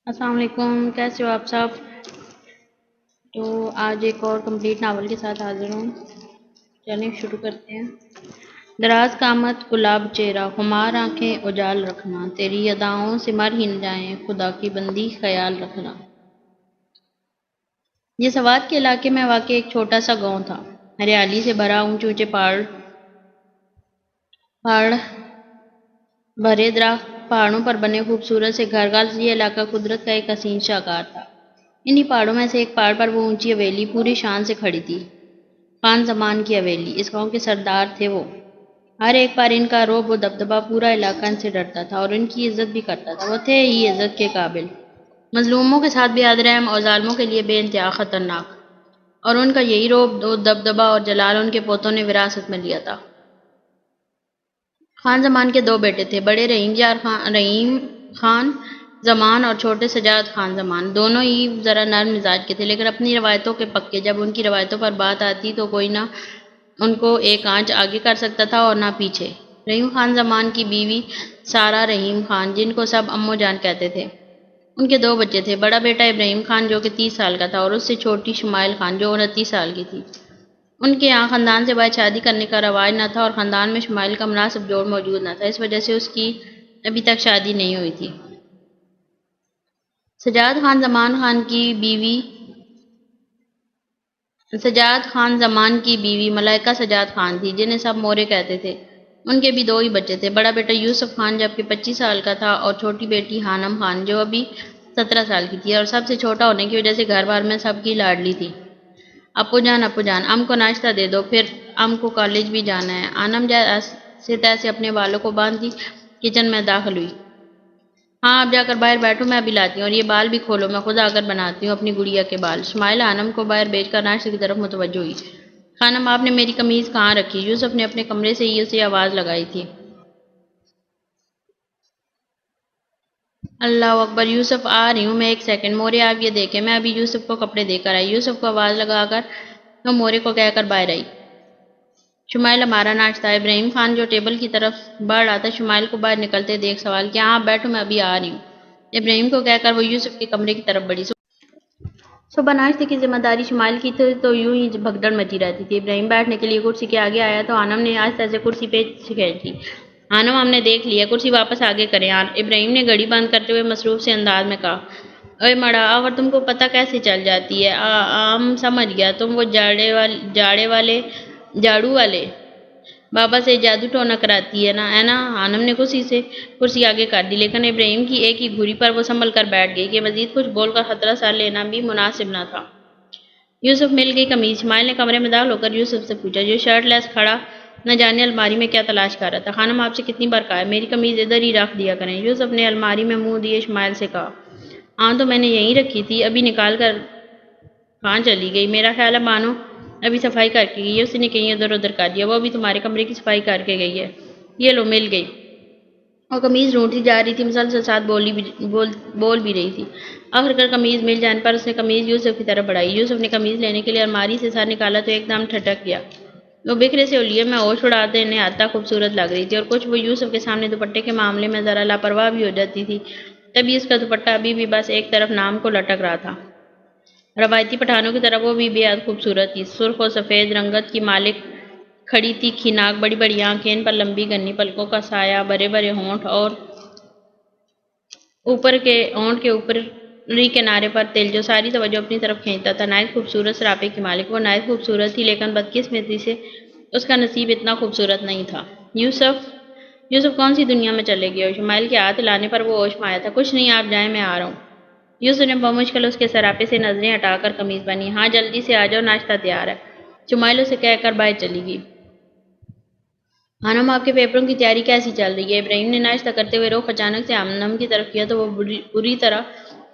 السلام علیکم، کیسے ہو آپ سب؟ تو آج ایک اور کمپلیٹ ناول کے ساتھ حاضر ہوں۔ چلیں شروع کرتے ہیں۔ دراز قامت گلاب چہرہ، خمار آنکھیں اجال رکھنا، تیری اداؤں سے مر ہی نہ جائیں، خدا کی بندی خیال رکھنا۔ یہ سوات کے علاقے میں واقع ایک چھوٹا سا گاؤں تھا۔ ہریالی سے بھرا، اونچے اونچے پہاڑ بھرے درخت، پہاڑوں پر بنے خوبصورت سے گھر، یہ علاقہ قدرت کا ایک حسین شاہکار تھا۔ انہی پہاڑوں میں سے ایک پہاڑ پر وہ اونچی حویلی پوری شان سے کھڑی تھی۔ خان زمان کی حویلی، اس گاؤں کے سردار تھے وہ۔ ہر ایک بار ان کا رعب و دبدبہ، پورا علاقہ ان سے ڈرتا تھا اور ان کی عزت بھی کرتا تھا۔ وہ تھے ہی عزت کے قابل، مظلوموں کے ساتھ بھی حد رحم اور ظالموں کے لیے بے انتہا خطرناک۔ اور ان کا یہی رعب و دبدبہ اور جلال ان کے پوتوں نے وراثت میں لیا تھا۔ خان زمان کے دو بیٹے تھے، بڑے رحیم خان زمان اور چھوٹے سجاد خان زمان۔ دونوں ہی ذرا نرم مزاج کے تھے، لیکن اپنی روایتوں کے پکے۔ جب ان کی روایتوں پر بات آتی تو کوئی نہ ان کو ایک آنچ آگے کر سکتا تھا اور نہ پیچھے۔ رحیم خان زمان کی بیوی سارا رحیم خان، جن کو سب امو جان کہتے تھے، ان کے دو بچے تھے۔ بڑا بیٹا ابراہیم خان جو کہ 30 سال کا تھا، اور اس سے چھوٹی شمائل خان جو 29 سال کی تھی۔ ان کے یہاں خاندان سے باہر شادی کرنے کا رواج نہ تھا اور خاندان میں شمائل کا مناسب جوڑ موجود نہ تھا، اس وجہ سے اس کی ابھی تک شادی نہیں ہوئی تھی۔ سجاد خان زمان کی بیوی ملائکہ سجاد خان تھی، جنہیں سب مورے کہتے تھے۔ ان کے بھی دو ہی بچے تھے، بڑا بیٹا یوسف خان جب کہ 25 سال کا تھا، اور چھوٹی بیٹی ہانم خان جو ابھی 17 سال کی تھی اور سب سے چھوٹا ہونے کی وجہ سے گھر بار میں سب کی لاڈلی تھی۔ اپو جان، ام کو ناشتہ دے دو، پھر ام کو کالج بھی جانا ہے۔ آنم جیسے تیسے اپنے بالوں کو باندھی کچن میں داخل ہوئی۔ ہاں آپ جا کر باہر بیٹھو، میں ابھی لاتی ہوں، اور یہ بال بھی کھولو، میں خود آ کر بناتی ہوں اپنی گڑیا کے بال۔ شمائل آنم کو باہر بھیج کر ناشتے کی طرف متوجہ ہوئی۔ خانم آپ نے میری قمیض کہاں رکھی؟ یوسف نے اپنے کمرے سے ہی اسے آواز لگائی تھی۔ اللہ اکبر، یوسف آ رہی ہوں میں، ایک سیکنڈ۔ مورے آپ یہ دیکھیں، میں ابھی یوسف کو کپڑے دے کر آئی۔ یوسف کو آواز لگا کر وہ مورے کو کہہ کر باہر آئی۔ شمائل ہمارا ناشتہ ہے۔ ابراہیم خان جو ٹیبل کی طرف بڑھ رہا تھا، شمائل کو باہر نکلتے دیکھ سوال کیا، ہاں بیٹھو میں ابھی آ رہی ہوں۔ ابراہیم کو کہہ کر وہ یوسف کے کمرے کی طرف بڑھی۔ صبح ناشتے کی ذمہ داری شمائل کی تھی تو یوں ہی بھگدڑ مچی رہتی تھی۔ ابراہیم بیٹھنے کے لیے کرسی کے آگے آیا تو آنم نے آہستہ سے کرسی پہ کھینچ لی۔ آنم ہم نے دیکھ لیا، کرسی واپس آگے کریں۔ ابراہیم نے گھڑی بند کرتے ہوئے مصروف سے انداز میں کہا، اے مڑا، آخر تم کو پتہ کیسے چل جاتی ہے؟ سمجھ گیا، تم وہ جاڑو والے بابا سے جادو ٹونا کراتی ہے نا؟ آنم نے کرسی آگے کر دی، لیکن ابراہیم کی ایک ہی گھوری پر وہ سنبھل کر بیٹھ گئی کہ مزید کچھ بول کر خطرہ سا لینا بھی مناسب نہ تھا۔ یوسف مل گئی قمیض؟ شمائل نے کمرے میں داخل ہو کر یوسف سے پوچھا، جو شرٹ لیس کھڑا نہ جانے الماری میں کیا تلاش کر رہا تھا۔ خانم آپ سے کتنی بار کہا ہے میری قمیض ادھر ہی رکھ دیا کریں؟ یوسف نے الماری میں منہ دیے شمائل سے کہا، ہاں تو میں نے یہیں رکھی تھی، ابھی نکال کر کہاں چلی گئی؟ میرا خیال ہے بانو ابھی صفائی کر کے گئی ہے، اس نے کہیں ادھر ادھر کر دیا، وہ ابھی تمہارے کمرے کی صفائی کر کے گئی ہے۔ یہ لو مل گئی۔ وہ قمیض ڈھونڈتی جا رہی تھی، مسلسل ساتھ بول بھی رہی تھی۔ آخر کار قمیض مل جانے پر اس نے قمیض یوسف کی طرف بڑھائی۔ یوسف نے قمیض لینے کے لیے الماری سے سر نکالا تو ایک دم ٹھٹک گیا۔ وہ بکھرے سے اولیے میں ہوش اڑاتے انہیں حد تک خوبصورت لگ رہی تھی، اور کچھ وہ یوسف کے سامنے دوپٹے کے معاملے میں ذرا لاپرواہ بھی ہو جاتی تھی۔ تبھی اس کا دوپٹہ ابھی بھی بس ایک طرف نام کو لٹک رہا تھا۔ روایتی پٹھانوں کی طرح وہ بھی بے حد خوبصورت تھی۔ سرخ و سفید رنگت کی مالک، کھڑی تیکھی ناک، بڑی بڑی آنکھیں، ان پر لمبی گنی پلکوں کا سایہ، بڑے بڑے ہونٹ، اور ہونٹ کے اوپری کنارے پر تل جو ساری توجہ اپنی طرف کھینچتا تھا۔ نہایت خوبصورت سراپے کی مالک، وہ نہایت خوبصورت تھی، لیکن بدقسمتی سے اس کا نصیب اتنا خوبصورت نہیں تھا۔ یوسف کون سی دنیا میں چلے گئے ہو؟ شمائل کے ہاتھ ہلانے پر وہ ہوش میں آیا تھا۔ کچھ نہیں، آپ جائیں، میں آ رہا ہوں۔ یوسف نے بمشکل اس کے سراپے سے نظریں ہٹا کر قمیض پہنی۔ ہاں جلدی سے آ جاؤ، ناشتہ تیار ہے۔ شمائل اسے کہہ کر باہر چلی گئی۔ آنم آپ کے پیپروں کی تیاری کیسی چل رہی ہے؟ ابراہیم نے ناشتہ کرتے ہوئے رخ اچانک سے آنم کی طرف کیا تو وہ بری طرح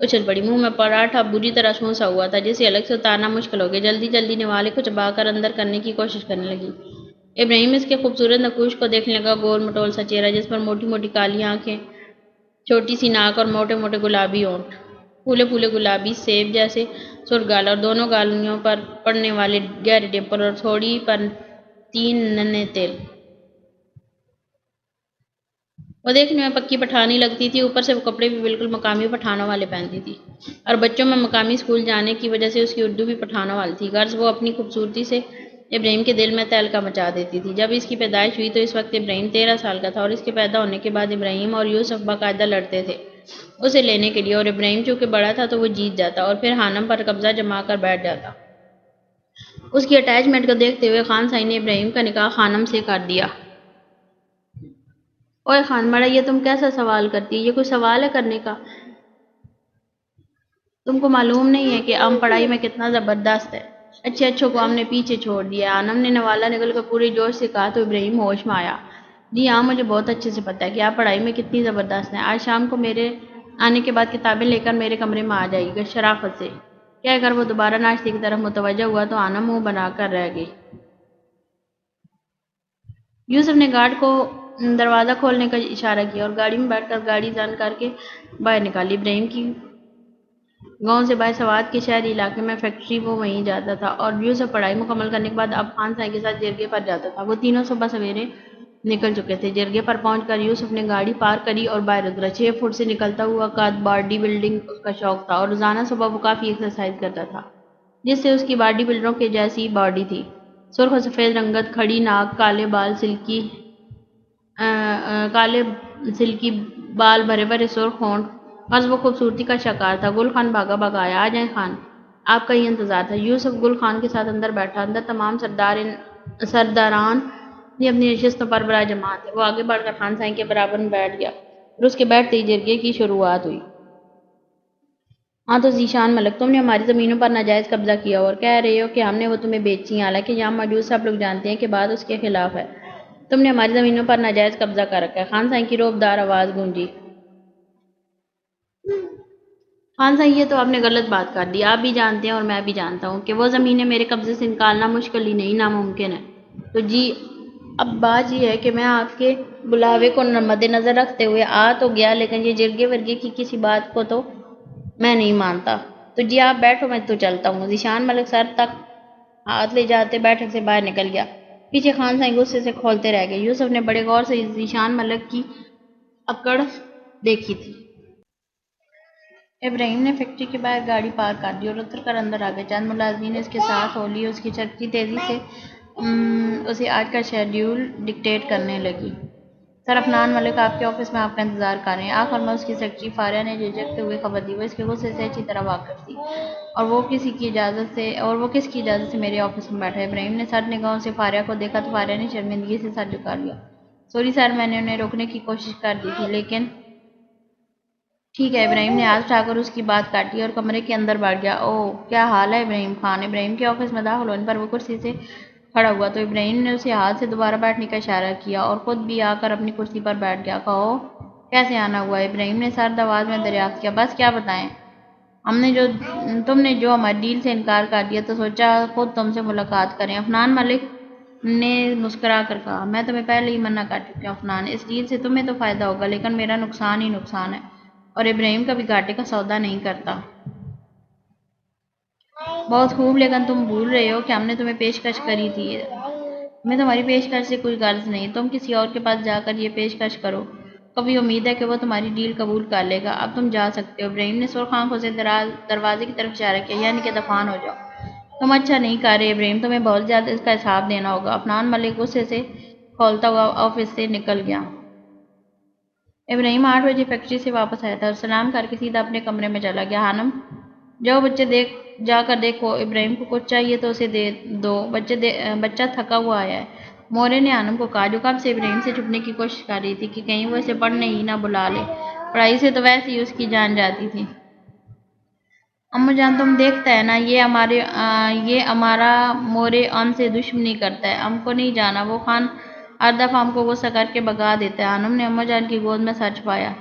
اچھل پڑی۔ منہ میں پراٹھا بری طرح سونسا ہوا تھا، جسے الگ سے اتارنا مشکل ہو گیا۔ جلدی نوالے کو چبا کر اندر کرنے کی کوشش کرنے لگی۔ ابراہیم اس کے خوبصورت نقوش کو دیکھنے لگا، گول مٹول سا چہرہ جس پر موٹی موٹی کالی آنکھیں، چھوٹی سی ناک اور موٹے موٹے گلابی ہونٹ، پھولے پھولے گلابی سیب جیسے سرخ گال، اور دونوں گالیوں پر پڑنے والے گہرے ڈمپل، اور تھوڑی پر 3 ننھے تل۔ وہ دیکھنے میں پکی پٹھانی لگتی تھی، اوپر سے وہ کپڑے بھی بالکل مقامی پٹھانوں والے پہنتی تھی، اور بچوں میں مقامی اسکول جانے کی وجہ سے اس کی اردو بھی پٹھانوں والی تھی، غرض وہ اپنی خوبصورتی سے ابراہیم کے دل میں تہلکہ مچا دیتی تھی۔ جب اس کی پیدائش ہوئی تو اس وقت ابراہیم 13 سال کا تھا، اور اس کے پیدا ہونے کے بعد ابراہیم اور یوسف باقاعدہ لڑتے تھے اسے لینے کے لیے، اور ابراہیم چونکہ بڑا تھا تو وہ جیت جاتا اور پھر حانم پر قبضہ جما کر بیٹھ جاتا۔ اس کی اٹیچمنٹ کو دیکھتے ہوئے خان سائی نے ابراہیم کا نکاح خانم سے کر دیا۔ اوئے خان مڑا، یہ تم کیسا سوال کرتی ہے؟ یہ کوئی سوال ہے کرنے کا؟ تم کو معلوم نہیں ہے کہ ہم پڑھائی میں کتنا زبردست ہے؟ اچھے اچھوں کو ہم نے پیچھے چھوڑ دیا۔ آنم نے نوالا نکل کر پورے جوش سے کہا تو ابراہیم ہوش میں آیا۔ جی ہاں، مجھے بہت اچھے سے پتا ہے کہ آپ پڑھائی میں کتنی زبردست ہیں۔ آج شام کو میرے آنے کے بعد کتابیں لے کر میرے کمرے میں آ جائے گی شرافت سے۔ کہہ کر وہ دوبارہ ناشتے کی طرف متوجہ ہوا تو آنم منہ بنا کر رہ گئی۔ یوسف نے گارڈ کو دروازہ کھولنے کا اشارہ کیا اور گاڑی میں بیٹھ کر گاڑی زن کر کے باہر نکالی۔ ابراہیم کی گاؤں سے باہر سوات کے شہری علاقے میں فیکٹری وہ وہیں جاتا تھا، اور یوسف پڑھائی مکمل کرنے کے بعد اب خان سائی کے ساتھ جرگے پر جاتا تھا۔ وہ تینوں صبح سویرے نکل چکے تھے۔ جرگے پر پہنچ کر یوسف نے گاڑی پارک کری اور باہر اترا۔ 6 فٹ سے نکلتا ہوا قد، باڈی بلڈنگ اس کا شوق تھا، اور روزانہ صبح وہ کافی ایکسرسائز کرتا تھا جس سے اس کی باڈی بلڈروں کے جیسی باڈی تھی۔ سرخ و سفید رنگت، کھڑی ناک، کالے سلکی بال، بھرے بھرے سرخ ہونٹ، بس وہ خوبصورتی کا شکار تھا۔ گل خان بھاگا بھاگا آیا۔ آ جائیں خان، آپ کا ہی انتظار تھا۔ یوسف گل خان کے ساتھ اندر بیٹھا۔ اندر تمام سرداران بھی اپنی نشستوں پر براجمان تھے۔ وہ آگے بڑھ کر خان سائی کے برابر میں بیٹھ گیا اور اس کے بیٹھتے ہی جرگے کی شروعات ہوئی۔ ہاں تو ذیشان ملک، تم نے ہماری زمینوں پر ناجائز قبضہ کیا اور کہہ رہے ہو کہ ہم نے وہ تمہیں بیچی ہیں، حالانکہ یہاں موجود سب لوگ جانتے ہیں کہ بات اس کے خلاف ہے۔ تم نے ہماری زمینوں پر ناجائز قبضہ کر رکھا ہے۔ خان سائی کی رعبدار آواز گونجی۔ خان صاحب، یہ تو آپ نے غلط بات کر دی۔ آپ بھی جانتے ہیں اور میں بھی جانتا ہوں کہ وہ زمینیں میرے قبضے سے نکالنا مشکل ہی نہیں، ناممکن ہے۔ تو جی، اب بات یہ ہے کہ میں آپ کے بلاوے کو مد نظر رکھتے ہوئے آ تو گیا، لیکن یہ جرگے ورگے کی کسی بات کو تو میں نہیں مانتا۔ تو جی آپ بیٹھو، میں تو چلتا ہوں۔ ذیشان ملک سر تک ہاتھ لے جاتے بیٹھک سے باہر نکل گیا۔ پیچھے خان صاحب غصے سے کھولتے رہ گئے۔ یوسف نے بڑے غور سے ذیشان ملک کی اکڑ دیکھی تھی۔ ابراہیم نے فیکٹری کے باہر گاڑی پارک کر دی اور اتر کر اندر آ گئے۔ چند ملازمین اس کے ساتھ ہو لی۔ اس کی سیکرٹری تیزی سے اسے آج کا شیڈیول ڈکٹیٹ کرنے لگی۔ سر افنان ملک آپ کے آفس میں آپ کا انتظار کر رہے ہیں۔ آخر میں اس کی سیکرٹری فاریہ نے جھجکتے ہوئے خبر دی۔ وہ اس کے غصے سے اچھی طرح واقف تھی، اور وہ کس کی اجازت سے میرے آفس میں بیٹھا ہے؟ ابراہیم نے سر نگاہوں سے فاریہ کو دیکھا تو فاریہ نے شرمندگی سے سر جھکا لیا۔ سوری سر، میں نے انہیں روکنے کی کوشش کر دی تھی، لیکن ٹھیک ہے۔ ابراہیم نے ہاتھ اٹھا کر اس کی بات کاٹی اور کمرے کے اندر بیٹھ گیا۔ اوہ، کیا حال ہے ابراہیم خان؟ ابراہیم کے آفس میں داخل ہونے پر وہ کرسی سے کھڑا ہوا تو ابراہیم نے اسے ہاتھ سے دوبارہ بیٹھنے کا اشارہ کیا اور خود بھی آ کر اپنی کرسی پر بیٹھ گیا۔ کہو، کیسے آنا ہوا؟ ابراہیم نے سرد آواز میں دریافت کیا۔ بس کیا بتائیں، تم نے جو ہماری ڈیل سے انکار کر دیا تو سوچا خود تم سے ملاقات کریں۔ افنان ملک نے مسکرا کر کہا، میں تمہیں پہلے ہی منع کر چکی ہوں افنان، اس ڈیل سے تمہیں تو فائدہ ہوگا لیکن میرا نقصان ہی نقصان ہے، اور ابراہیم کبھی گھاٹے کا سودا نہیں کرتا۔ بہت خوب، لیکن تم بھول رہے ہو کہ ہم نے تمہیں پیشکش کری تھی۔ ہمیں تمہاری پیشکش سے کوئی غرض نہیں، تم کسی اور کے پاس جا کر یہ پیشکش کرو، کبھی امید ہے کہ وہ تمہاری ڈیل قبول کر لے گا۔ اب تم جا سکتے ہو۔ ابراہیم نے سرخ آنکھوں سے دروازے کی طرف اشارہ کیا، یعنی کہ دفان ہو جاؤ۔ تم اچھا نہیں کر رہے ابراہیم، تمہیں بہت جلد اس کا حساب دینا ہوگا۔ افنان ملک غصے سے کھولتا ہوا آفس سے نکل گیا۔ ابراہیم 8 بجے فیکٹری سے واپس آیا تھا اور سلام کر کے سیدھا اپنے کمرے میں چلا گیا۔ حانم، جاؤ جا کر دیکھو، ابراہیم کو کچھ چاہیے تو اسے دے دو، بچہ تھکا ہوا آیا ہے۔ مورے نے حانم کو کہا، جو کب سے ابراہیم سے چھپنے کی کوشش کر رہی تھی کہ کہیں وہ اسے پڑھنے ہی نہ بلا لے۔ پڑھائی سے تو ویسے ہی اس کی جان جاتی تھی۔ اماں جان، تم دیکھتا ہے نا، یہ ہمارا مورے ہم سے دشمنی کرتا ہے، ہم کو نہیں جانا۔ وہ خان ہر دفعہ ہم کو غصہ کر کے بھگا دیتا ہے۔ حانم نے اماں جان کی گود میں سر چھپایا۔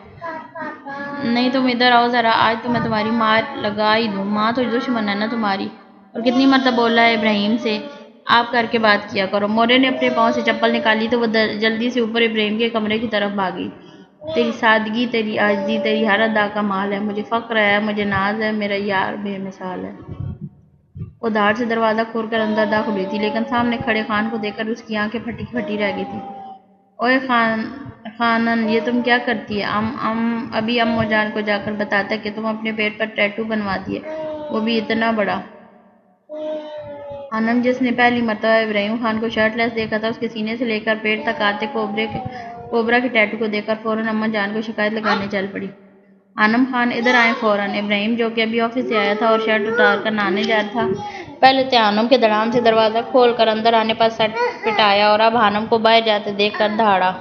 نہیں، تم ادھر آؤ ذرا، آج تو میں تمہاری مار لگا ہی دوں۔ ماں تو دشمن ہے نا تمہاری، اور کتنی مرتبہ بولا ہے ابراہیم سے آپ کر کے بات کیا کرو۔ مورے نے اپنے پاؤں سے چپل نکالی تو وہ جلدی سے اوپر ابراہیم کے کمرے کی طرف بھاگی۔ تیری سادگی، تیری عاجزی، تیری ہر ادا کا مال ہے، مجھے فخر ہے، مجھے ناز ہے، میرا یار بے مثال ہے۔ وہ دھاڑ سے دروازہ کھول کر اندر داخل ہوئی تھی، لیکن سامنے کھڑے خان کو دیکھ کر اس کی آنکھیں پھٹی پھٹی رہ گئی تھیں۔ اوئے خان، خانن یہ تم کیا کرتی ہے؟ ابھی امو جان کو جا کر بتاتا کہ تم اپنے پیٹ پر ٹیٹو بنوا دیے، وہ بھی اتنا بڑا۔ خانم جس نے پہلی مرتبہ ابراہیم خان کو شرٹ لیس دیکھا تھا، اس کے سینے سے لے کر پیٹ تک آتے کوبرا کے ٹیٹو کو دیکھ کر فوراً اماں جان کو شکایت لگانے چل پڑی۔ آنم خان ادھر آئے فوراً۔ ابراہیم جو کہ ابھی آفس سے آیا تھا اور شرٹ اتار کر نہانے جا رہا تھا، پہلے تو آنم کے دڑام سے دروازہ کھول کر اندر آنے پر سٹ پٹایا اور اب آنم کو باہر جاتے دیکھ کر دھاڑا۔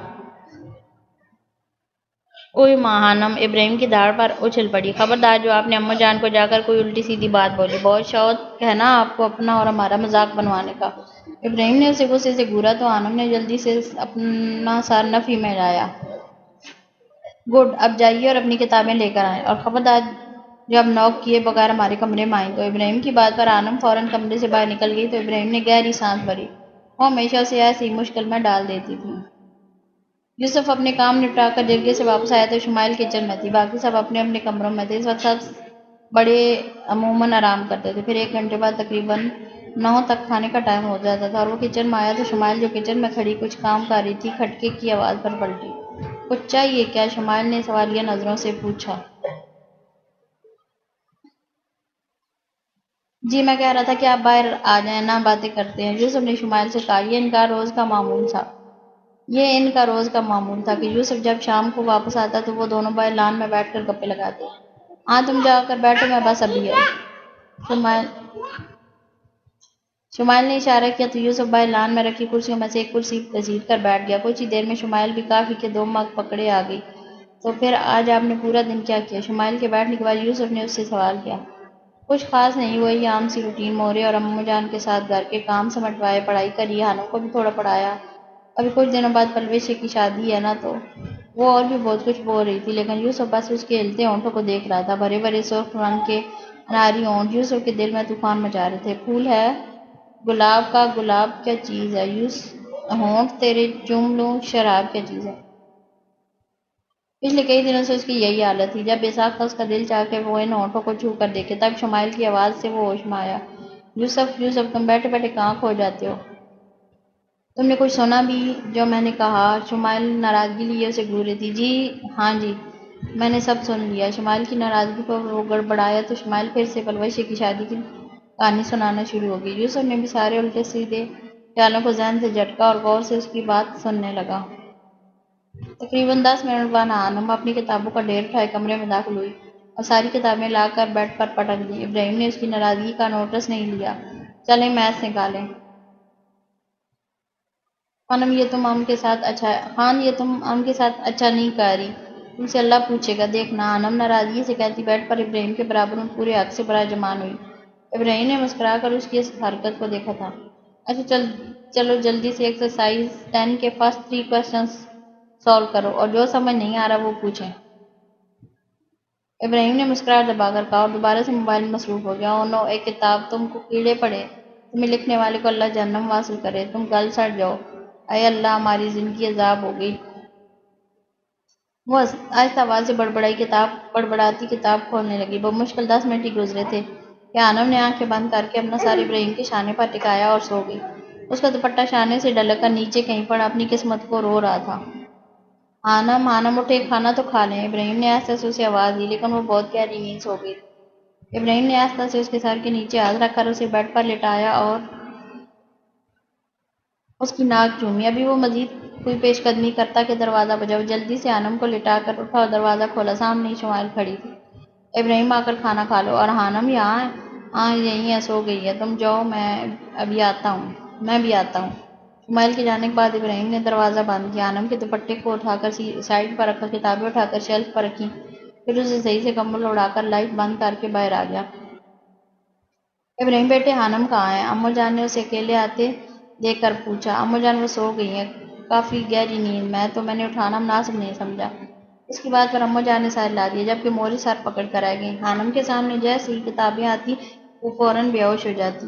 اوئے ماں! آنم ابراہیم کی داڑھ پر اچھل پڑی۔ خبردار جو آپ نے اماں جان کو جا کر کوئی الٹی سیدھی بات بولی، بہت شوق ہے نا آپ کو اپنا اور ہمارا مذاق بنوانے کا۔ ابراہیم نے اسے غصے سے گھورا تو آنم نے جلدی سے اپنا سر نفی میں لایا۔ گڈ، اب جائیے اور اپنی کتابیں لے کر آئیں، اور خبردار جب نوک کیے بغیر ہمارے کمرے میں آئیں تو۔ ابراہیم کی بات پر آنم فوراً کمرے سے باہر نکل گئی تو ابراہیم نے گہری سانس بھری۔ وہ ہمیشہ اسے ایسی ہی مشکل میں ڈال دیتی تھی۔ یوسف اپنے کام نپٹا کر جرگے سے واپس آیا تو شمائل کچن میں تھی، باقی سب اپنے اپنے کمروں میں تھے۔ اس وقت سب بڑے عموماً آرام کرتے تھے، پھر 1 گھنٹے بعد تقریباً 9 تک کھانے کا ٹائم ہو جاتا تھا اور وہ کچن میں آیا تو شمائل جو کچن میں کھڑی کچھ کام کر رہی تھی، کھٹکے کی آواز پر پلٹی۔ کچھ چاہیے کیا؟ شمائل نے سوالیہ نظروں سے پوچھا۔ جی میں کہہ رہا تھا کہ آپ باہر آ جائیں نا، باتیں کرتے ہیں، یوسف نے شمائل سے کہا۔ یہ ان کا روز کا معمول تھا کہ یوسف جب شام کو واپس آتا تو وہ دونوں باہر لان میں بیٹھ کر گپیں لگاتے۔ ہاں تم جا کر بیٹھو، میں بس ابھی آئی۔ شمائل نے اشارہ کیا تو یوسف باہر لان میں رکھی کرسیوں میں سے ایک کرسی گھسیٹ کر بیٹھ گیا۔ کچھ ہی دیر میں شمائل بھی کافی کے 2 مگ پکڑے آ گئی۔ تو پھر آج آپ نے پورا دن کیا کیا؟ شمائل کے بیٹھنے کے بعد یوسف نے اس سے سوال کیا۔ کچھ خاص نہیں، وہی عام سی روٹین۔ مورے اور اماں جان کے ساتھ گھر کے کام سمٹوائے، پڑھائی کری، ہانوں کو بھی تھوڑا پڑھایا۔ ابھی کچھ دنوں بعد پلویش کی شادی ہے نا تو۔ وہ اور بھی بہت کچھ بول رہی تھی لیکن یوسف بس اس کے ہلتے ہونٹوں کو دیکھ رہا تھا۔ بھرے بھرے سرخ رنگ کے اناری ہونٹ یوسف کے دل میں طوفان مچا رہے تھے۔ پھول ہے گلاب کا، گلاب کیا چیز ہے، ہونٹ تیرے چوم لوں، شراب کیا چیز ہے۔ پچھلے کئی دنوں سے اس کی یہی حالت تھی۔ جب بے ساختہ اس کا دل چاہا کہ وہ ان ہونٹوں کو چھو کر دیکھے، تب شمائل کی آواز سے وہ ہوش میں آیا۔ یوسف تم بیٹھے بیٹھے کہاں کھو جاتے ہو؟ تم نے کچھ سنا بھی جو میں نے کہا؟ شمائل ناراضگی لیے اسے گھور رہی تھی۔ جی ہاں جی، میں نے سب سن لیا۔ شمائل کی ناراضگی پر وہ گڑبڑایا تو شمائل پھر سے پلوش کی شادی کی کہانی سنانا شروع ہو گئی۔ یوسف نے بھی سارے الٹے سیدھے خیالوں کو ذہن سے جھٹکا اور غور سے اس کی بات سننے لگا۔ تقریباً 10 منٹ بعد آنم اپنی کتابوں کا ڈھیر اٹھائے کمرے میں داخل ہوئی اور ساری کتابیں لا کر بیڈ پر پٹک دیں۔ ابراہیم نے اس کی ناراضگی کا نوٹس نہیں لیا۔ چلیں میچ نکالیں۔ خان یہ تم ام کے ساتھ اچھا نہیں کہہ رہی، تم سے اللہ پوچھے گا دیکھنا۔ آنم ناراضگی سے کہتی بیڈ پر ابراہیم کے برابر میں پورے حق سے براجمان ہوئی۔ ابراہیم نے مسکرا کر اس کی اس حرکت کو دیکھا تھا۔ اچھا چلو جلدی سے ایکسرسائز 10 کے فرسٹ 3 کوسچنز سالو کرو اور جو سمجھ نہیں آ رہا وہ پوچھیں۔ ابراہیم نے مسکراہٹ دبا کر کہا اور دوبارہ سے موبائل میں مصروف ہو گیا۔ او نو، ایک کتاب، تم کو کیڑے پڑے، تمہیں لکھنے والے کو اللہ جہنم واصل کرے، تم گل سڑ جاؤ، اے اللہ ہماری زندگی عذاب ہو گئی۔ وہ آہستہ آواز سے بڑبڑاتی کتاب کھولنے لگی۔ بمشکل 10 منٹ ہی گزرے تھے کہ آنم نے آنکھیں بند کر کے اپنا سر ابراہیم کے شانے پر ٹکایا اور سو گئی۔ اس کا دوپٹہ شانے سے ڈھلک کر نیچے کہیں پڑا اپنی قسمت کو رو رہا تھا۔ آنم اٹھے، کھانا تو کھا لیں۔ ابراہیم نے آہستہ سے اسے آواز دی لیکن وہ بہت گہری نیند سو گئی تھی۔ ابراہیم نے آہستہ سے اس کے سر کے نیچے ہاتھ رکھ کر اسے بیڈ پر لٹایا اور اس کی ناک چومی۔ ابھی وہ مزید کوئی پیش قدمی کرتا کہ دروازہ بجا۔ وہ جلدی سے آنم کو لٹا کر اٹھا اور دروازہ کھولا۔ سامنے ہی شمائل کھڑی تھی۔ ابراہیم آ کر کھانا کھا لو۔ اور آنم یہاں ہے؟ ہاں یہیں ہے، سو گئی ہے، تم جاؤ میں بھی آتا ہوں۔ شمائل کے جانے کے بعد ابراہیم نے دروازہ بند کیا، آنم کے دوپٹے کو اٹھا کر سائیڈ پر رکھا، کتابیں اٹھا کر شیلف پر رکھیں، پھر اسے صحیح سے کمبل اڑا کر لائٹ بند کر کے باہر آ گیا۔ ابراہیم بیٹے آنم کہاں ہے؟ اماں جان نے اسے اکیلے آتے دیکھ کر پوچھا۔ اماں جان وہ سو گئی ہیں کافی گہری نیند میں نے اٹھانا مناسب نہیں سمجھا۔ اس کی بات پر اماں جان نے سائر لا دیا جبکہ موری سر پکڑ کر رہ گئی۔ آنم کے سامنے جیسے ہی کتابیں آتی وہ فوراً بے ہوش ہو جاتی۔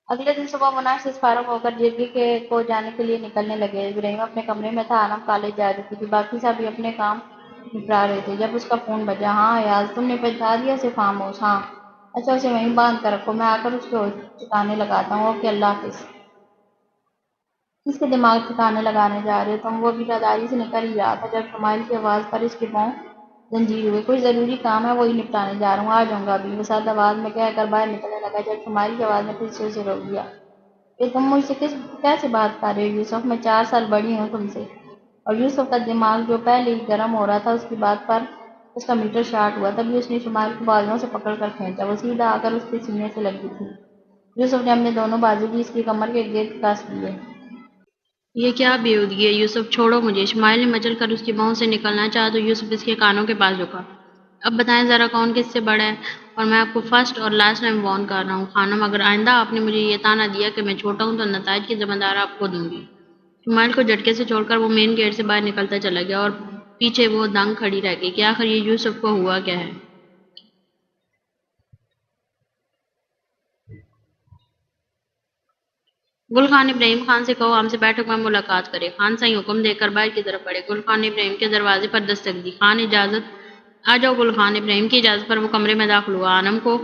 اگلے دن صبح مناش سے فارغ ہو کر جرگے کو جانے کے لیے نکلنے لگے۔ ابراہیم اپنے کمرے میں تھا، آنم کالج جا رہی تھی، باقی سب بھی اپنے کام نپٹا رہے تھے۔ جب اس کا فون بجا، ہاں ایاز، تم نے پہنچا دیا اسے فارم ہاؤس؟ ہاں اچھا اسے وہیں باندھ کر رکھو، میں آ کر اس کو ٹھکانے لگاتا ہوں۔ اوکے، اللہ حافظ۔ کس کے دماغ ٹھکانے لگانے جا رہے ہو تم؟ وہ بھی رداری سے نکل ہی رہا تھا جب شمائل کی آواز پر اس کے پاؤں زنجیر ہوئے۔ کوئی ضروری کام ہے، وہی نپٹانے جا رہا ہوں، آ جاؤں گا ابھی، وہ سرد آواز میں کہہ کر باہر نکلنے لگا جب شمائل کی آواز نے پھر سے اسے روک دیا۔ کہ تم مجھ سے کیسے بات کر رہے ہو یوسف؟ میں 4 سال بڑی ہوں تم سے۔ اور یوسف کا دماغ جو پہلے ہی گرم ہو رہا تھا اس کی بات پر اس کا میٹر شارٹ ہوا۔ تبھی اس نے شمائل کو بازوؤں سے پکڑ کر کھینچا، وہ سیدھا آ کر اس کے سینے سے لگی تھی۔ یوسف نے اپنے دونوں بازو بھی اس کی کمر کے گرد کس لیے۔ یہ کیا بےہودگی ہے یوسف، چھوڑو مجھے۔ شمائل نے مچل کر اس کی بہوں سے نکلنا چاہا تو یوسف اس کے کانوں کے پاس جھکا۔ اب بتائیں ذرا کون کس سے بڑا ہے؟ اور میں آپ کو فرسٹ اور لاسٹ ٹائم وارن کر رہا ہوں خانم، اگر آئندہ آپ نے مجھے یہ طعنہ دیا کہ میں چھوٹا ہوں تو نتائج کی ذمہ دار آپ کو دوں گی۔ شمائل کو جھٹکے سے چھوڑ کر وہ مین گیٹ سے باہر نکلتا چلا گیا اور پیچھے وہ دنگ کھڑی رہ گئی کہ آخر یہ یوسف کو ہوا کیا ہے۔ گل خان ابراہیم خان سے کہو ہم سے بیٹھک میں ملاقات کرے۔ خان سائیں حکم دے کر باہر کی طرف بڑھے۔ گل خان نے ابراہیم کے دروازے پر دستک دی۔ خان اجازت؟ آ جاؤ گل خان۔ ابراہیم کی اجازت پر وہ کمرے میں داخل ہوا۔ آنم کو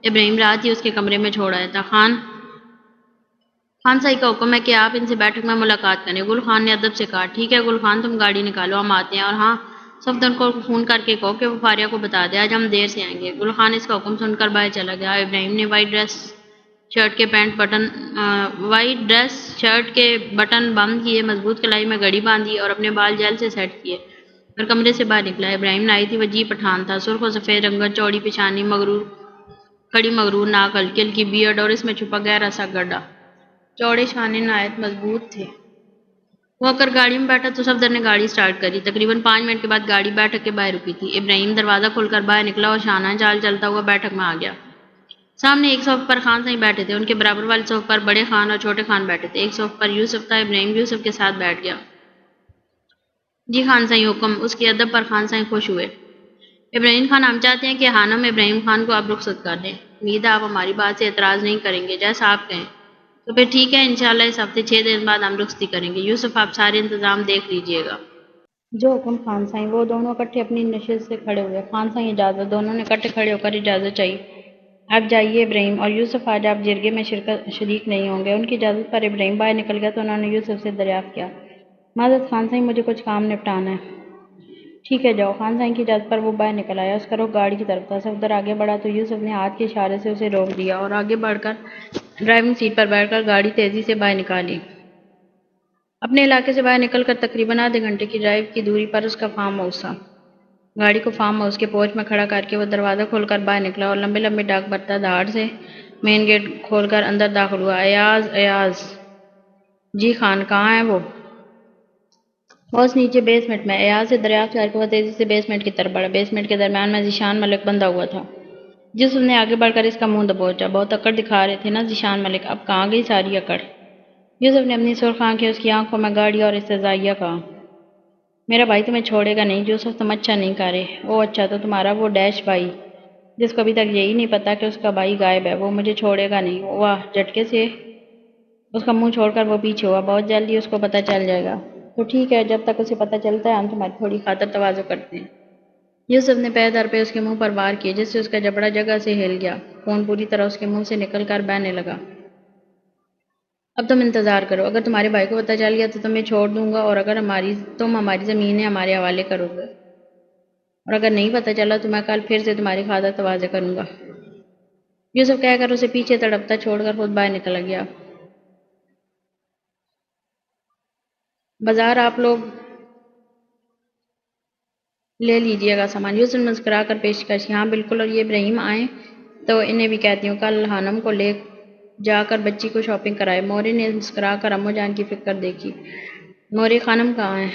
ابراہیم رات ہی اس کے کمرے میں چھوڑ آیا تھا۔ خان سائی کا حکم ہے کہ آپ ان سے بیٹھک میں ملاقات کریں۔ گل خان نے ادب سے کہا، ٹھیک ہے گل خان، تم گاڑی نکالو، ہم آتے ہیں، اور ہاں صفدر کو فون کر کے کہو کہ وہ فاریہ کو بتا دے آج ہم دیر سے آئیں گے۔ گل خان اس کا حکم سن کر باہر چلا گیا۔ ابراہیم نے وائٹ ڈریس شرٹ کے بٹن بند کیے، مضبوط کلائی میں گھڑی باندھی اور اپنے بال جیل سے سیٹ کیے اور کمرے سے باہر نکلا۔ ابراہیم نہایت ہی وجیح پٹھان تھا، سرخ و سفید رنگت، چوڑی پیشانی، کڑی مغرور ناک، ہلکی ہلکی بیئرڈ اور اس میں چھپا گہرا سا گڈھا، چوڑے شانے نہایت مضبوط تھے۔ وہ اگر گاڑی میں بیٹھا تو صفدر نے گاڑی سٹارٹ کری۔ تقریباً 5 منٹ کے بعد گاڑی بیٹھک کے باہر رکی تھی۔ ابراہیم دروازہ کھول کر باہر نکلا اور شانہ چال چلتا ہوا بیٹھک میں آ گیا۔ سامنے ایک صف پر خان سائیں بیٹھے تھے، ان کے برابر والے صف پر بڑے خان اور چھوٹے خان بیٹھے تھے، ایک صف پر یوسف تھا۔ ابراہیم یوسف کے ساتھ بیٹھ گیا۔ جی خان سائیں حکم۔ اس کے ادب پر خان سائیں خوش ہوئے۔ ابراہیم خان، ہم چاہتے ہیں کہ خانم ابراہیم خان کو آپ رخصت کر دیں۔ امید ہے آپ ہماری بات سے اعتراض نہیں کریں گے، جیسا آپ کہیں تو پھر ٹھیک ہے، انشاءاللہ اس ہفتے 6 دن بعد ہم رخصتی کریں گے۔ یوسف آپ سارے انتظام دیکھ لیجئے گا۔ جو حکم خان سائیں۔ وہ دونوں اکٹھے اپنی نشست سے کھڑے ہوئے۔ خان سائیں اجازت۔ دونوں نے اکٹھے کھڑے ہو کر اجازت چاہی۔ آپ جائیے ابراہیم اور یوسف، آج آپ جرگے میں شریک نہیں ہوں گے۔ ان کی اجازت پر ابراہیم باہر نکل گیا تو انہوں نے یوسف سے دریافت کیا، معذرت خان سائیں، مجھے کچھ کام نپٹانا ہے۔ ٹھیک ہے جاؤ۔ خان سائیں کی اجازت پر وہ باہر نکل آیا۔ اس کا رخ گاڑی کی طرف تھا۔ صفدر آگے بڑھا تو یوسف نے ہاتھ کے اشارے سے اسے روک دیا اور آگے بڑھ کر ڈرائیونگ سیٹ پر بیٹھ کر گاڑی تیزی سے باہر نکالی۔ اپنے علاقے سے باہر نکل کر تقریباً آدھے گھنٹے کی ڈرائیو کی دوری پر اس کا فارم ہاؤس تھا۔ گاڑی کو فارم ہاؤس کے پورچ میں کھڑا کر کے وہ دروازہ کھول کر باہر نکلا اور لمبے لمبے ڈاک برتا دھاڑ سے مین گیٹ کھول کر اندر داخل ہوا۔ ایاز۔ جی خان، کہاں ہے وہ؟ بس نیچے بیسمنٹ میں۔ ایاز سے دریافت کر کے وہ تیزی سے بیسمنٹ کی طرف بڑھا۔ بیسمنٹ کے درمیان میں ذیشان ملک بندھا ہوا تھا۔ یوسف نے آگے بڑھ کر اس کا منہ دبوچا۔ بہت اکڑ دکھا رہے تھے نا ذیشان ملک، اب کہاں گئی ساری اکڑ؟ یوسف نے اپنی سرخ آنکھیں اس کی آنکھوں میں گاڑی اور استہزائیہ کہا، میرا بھائی تمہیں چھوڑے گا نہیں یوسف، تم اچھا نہیں کر رہے۔ او اچھا، تو تمہارا وہ ڈیش بھائی جس کو ابھی تک یہی نہیں پتا کہ اس کا بھائی غائب ہے، وہ مجھے چھوڑے گا نہیں۔ واہ! جھٹکے سے اس کا منہ چھوڑ کر وہ پیچھے ہوا۔ بہت جلدی اس کو پتہ چل جائے گا۔ تو ٹھیک ہے، جب تک اسے پتہ چلتا ہے ہم تمہاری تھوڑی خاطر تواضع کرتے ہیں۔ یوسف نے پے در پہ اس کے منہ پر وار کیے جس سے اس کا جبڑا جگہ سے ہل گیا۔ خون پوری طرح اس کے منہ سے نکل کر بہنے لگا۔ اب تم انتظار کرو، اگر تمہارے بھائی کو پتہ چل گیا تو تمہیں چھوڑ دوں گا، اور اگر تم ہماری زمینیں ہمارے حوالے کرو گے، اور اگر نہیں پتہ چلا تو میں کل پھر سے تمہاری خاطر تواضع کروں گا۔ یوسف کہہ کر اسے پیچھے تڑپتا چھوڑ کر خود باہر نکل گیا۔ بازار آپ لوگ لے لیجئے گا سامان۔ یوسف نے مسکرا کر پیشکش کی، ہاں بالکل، اور یہ ابراہیم آئیں تو انہیں بھی کہتی ہوں کل خانم کو لے جا کر بچی کو شاپنگ کرائے۔ موری نے مسکرا کر امو جان کی فکر دیکھی۔ موری خانم کہاں ہے؟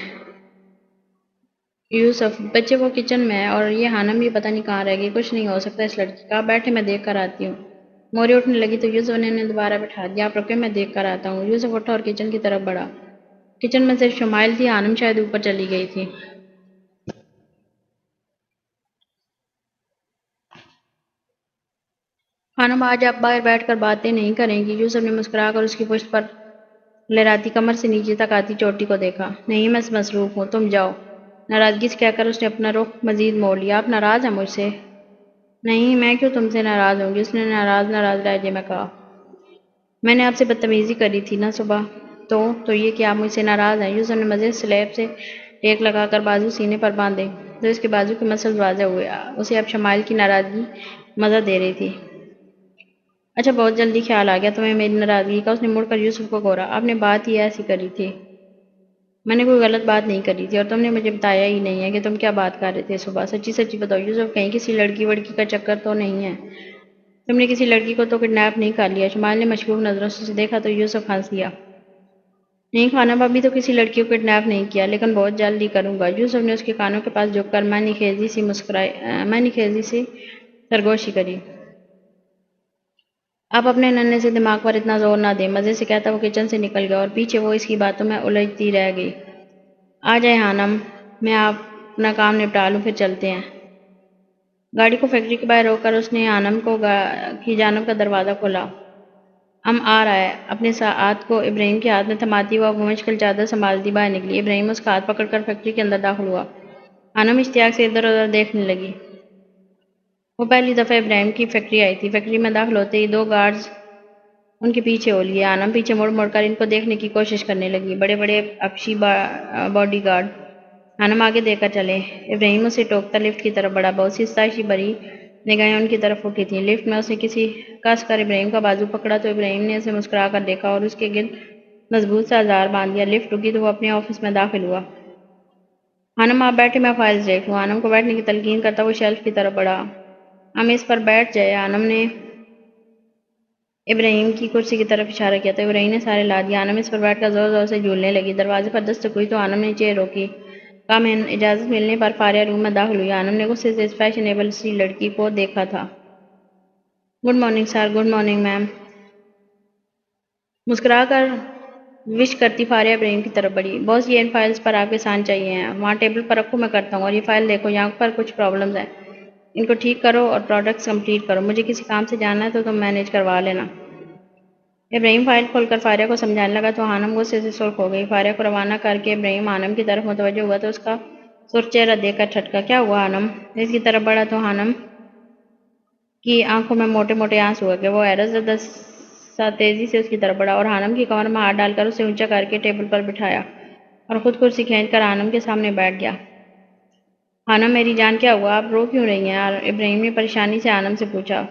یوسف، بچے وہ کچن میں ہے، اور یہ خانم بھی پتہ نہیں کہاں رہ گئی، کچھ نہیں ہو سکتا اس لڑکی کا، آپ بیٹھے میں دیکھ کر آتی ہوں۔ موری اٹھنے لگی تو یوسف نے انہیں دوبارہ بٹھا دیا، آپ رکیں میں دیکھ کر آتا ہوں۔ یوسف اٹھا اور کچن کی طرف بڑھا۔ کچن میں صرف شمائل تھی، خانم شاید اوپر چلی گئی تھی۔ خانم، آج آپ باہر بیٹھ کر باتیں نہیں کریں گی؟ یوسف نے مسکرا کر اس کی پشت پر لہراتی کمر سے نیچے تک آتی چوٹی کو دیکھا۔ نہیں، میں مصروف ہوں، تم جاؤ۔ ناراضگی سے کہہ کر اس نے اپنا رخ مزید موڑ لیا، آپ ناراض ہیں مجھ سے؟ نہیں میں کیوں تم سے ناراض ہوں گی، اس نے ناراض لہجے میں کہا۔ میں نے آپ سے بدتمیزی کری تھی نا صبح، تو یہ کہ آپ مجھ سے ناراض ہیں؟ یوسف نے مزید سلیب سے ٹیک لگا کر بازو سینے پر باندھے تو اس کے بازو کے مسلز واضح ہوئے۔ اسے اب شمائل کی ناراضگی مزہ دے رہی تھی۔ اچھا بہت جلدی خیال آ گیا تمہیں میری ناراضگی کا، اس نے مڑ کر یوسف کو گورا۔ آپ نے بات ہی ایسی کری تھی۔ میں نے کوئی غلط بات نہیں کری تھی اور تم نے مجھے بتایا ہی نہیں ہے کہ تم کیا بات کر رہے تھے صبح۔ سچی سچی بتاؤ یوسف، کہیں کسی لڑکی وڑکی کا چکر تو نہیں ہے؟ تم نے کسی لڑکی کو تو کڈنیپ نہیں کر لیا؟ شمائل نے مشکوک نظروں سے اسے دیکھا تو یوسف ہنس دیا۔ نہیں خانہ بابی تو کسی لڑکی کو کڈنیپ نہیں کیا، لیکن بہت جلد ہی کروں گا۔ یوسف نے اس کے کانوں کے پاس جھک کر معنی خیزی سی سرگوشی کری۔ آپ اپنے ننھے سے دماغ پر اتنا زور نہ دیں، مزے سے کہتا وہ کچن سے نکل گیا اور پیچھے وہ اس کی باتوں میں الجھتی رہ گئی۔ آ جائے خانم، میں اپنا کام نپٹا لوں پھر چلتے ہیں۔ گاڑی کو فیکٹری کے باہر روک کر اس نے خانم کی جانب کا دروازہ کھولا۔ آ رہا ہے۔ اپنے ہاتھ کو ابراہیم کے ہاتھ میں تھماتی وہ بمشکل چادر سنبھالتی باہر نکلی۔ ابراہیم اس کا ہاتھ پکڑ کر فیکٹری کے اندر داخل ہوا۔ خانم اشتیاق سے ادھر ادھر دیکھنے لگی۔ وہ پہلی دفعہ ابراہیم کی فیکٹری آئی تھی۔ فیکٹری میں داخل ہوتے ہی دو گارڈز ان کے پیچھے ہو لیے۔ خانم پیچھے مڑ مڑ کر ان کو دیکھنے کی کوشش کرنے لگی۔ بڑے بڑے اپشی باڈی گارڈ۔ خانم آگے دیکھ کر چلے۔ ابراہیم اسے ٹوکتا لفٹ کی طرف بڑھا۔ بہت سی ستائشی بھری نگاہیں ان کی طرف اٹھی تھیں۔ لفٹ میں اس نے کس کر ابراہیم کا بازو پکڑا تو ابراہیم نے اسے مسکرا کر دیکھا اور اس کے گرد مضبوط سا زار باندھ دیا۔ لفٹ رکی تو وہ اپنے آفس میں داخل ہوا۔ خانم آپ بیٹھے، میں فائلز دیکھ لوں۔ خانم کو بیٹھنے کی تلقین کرتا وہ شیلف کی طرف بڑھا۔ اس پر بیٹھ جائے۔ خانم نے ابراہیم کی کرسی کی طرف اشارہ کیا تو ابراہیم نے سارے لا دیا۔ خانم اس پر بیٹھ کر زور زور سے جھولنے لگی۔ دروازے پر دستک ہوئی تو خانم نے چیئر روکی۔ اجازت ملنے پر فاریہ روم میں داخل ہوئی۔ خانم نے غصے سے اس فیشنیبل سی لڑکی کو دیکھا تھا۔ Good morning sir. Good morning ma'am. مسکرا کر وش کرتی فاریہ ابراہیم کی طرف بڑھی۔ باس یہ ان فائلز پر آپ کے سائن چاہیے ہیں۔ وہاں ٹیبل پر رکھو، میں کرتا ہوں۔ اور یہ فائل دیکھو، یہاں پر کچھ پرابلمز ہیں، ان کو ٹھیک کرو اور پروڈکٹس کمپلیٹ کرو۔ مجھے کسی کام سے جانا ہے تو تم مینیج کروا لینا۔ ابراہیم فائل کھول کر فاریہ کو سمجھانے لگا تو خانم غصے سے سرخ ہو گئی۔ فاریہ کو روانہ کر کے ابراہیم خانم کی طرف متوجہ ہوا تو اس کا سرخ چہرہ دیکھ کر ٹھٹکا۔ کیا ہوا خانم؟ اس کی طرف بڑھا تو خانم کی آنکھوں میں موٹے موٹے آنسو آ گئے۔ وہ حیرت زدہ سا تیزی سے اس کی طرف بڑھا اور خانم کی کمر میں ہاتھ ڈال کر اسے اونچا کر کے ٹیبل پر بٹھایا اور خود کرسی کھینچ کر خانم کے سامنے بیٹھ گیا۔ خانم میری جان کیا ہوا؟ آپ رو کیوں رہی ہیں؟ ابراہیم نے پریشانی سے خانم سے پوچھا۔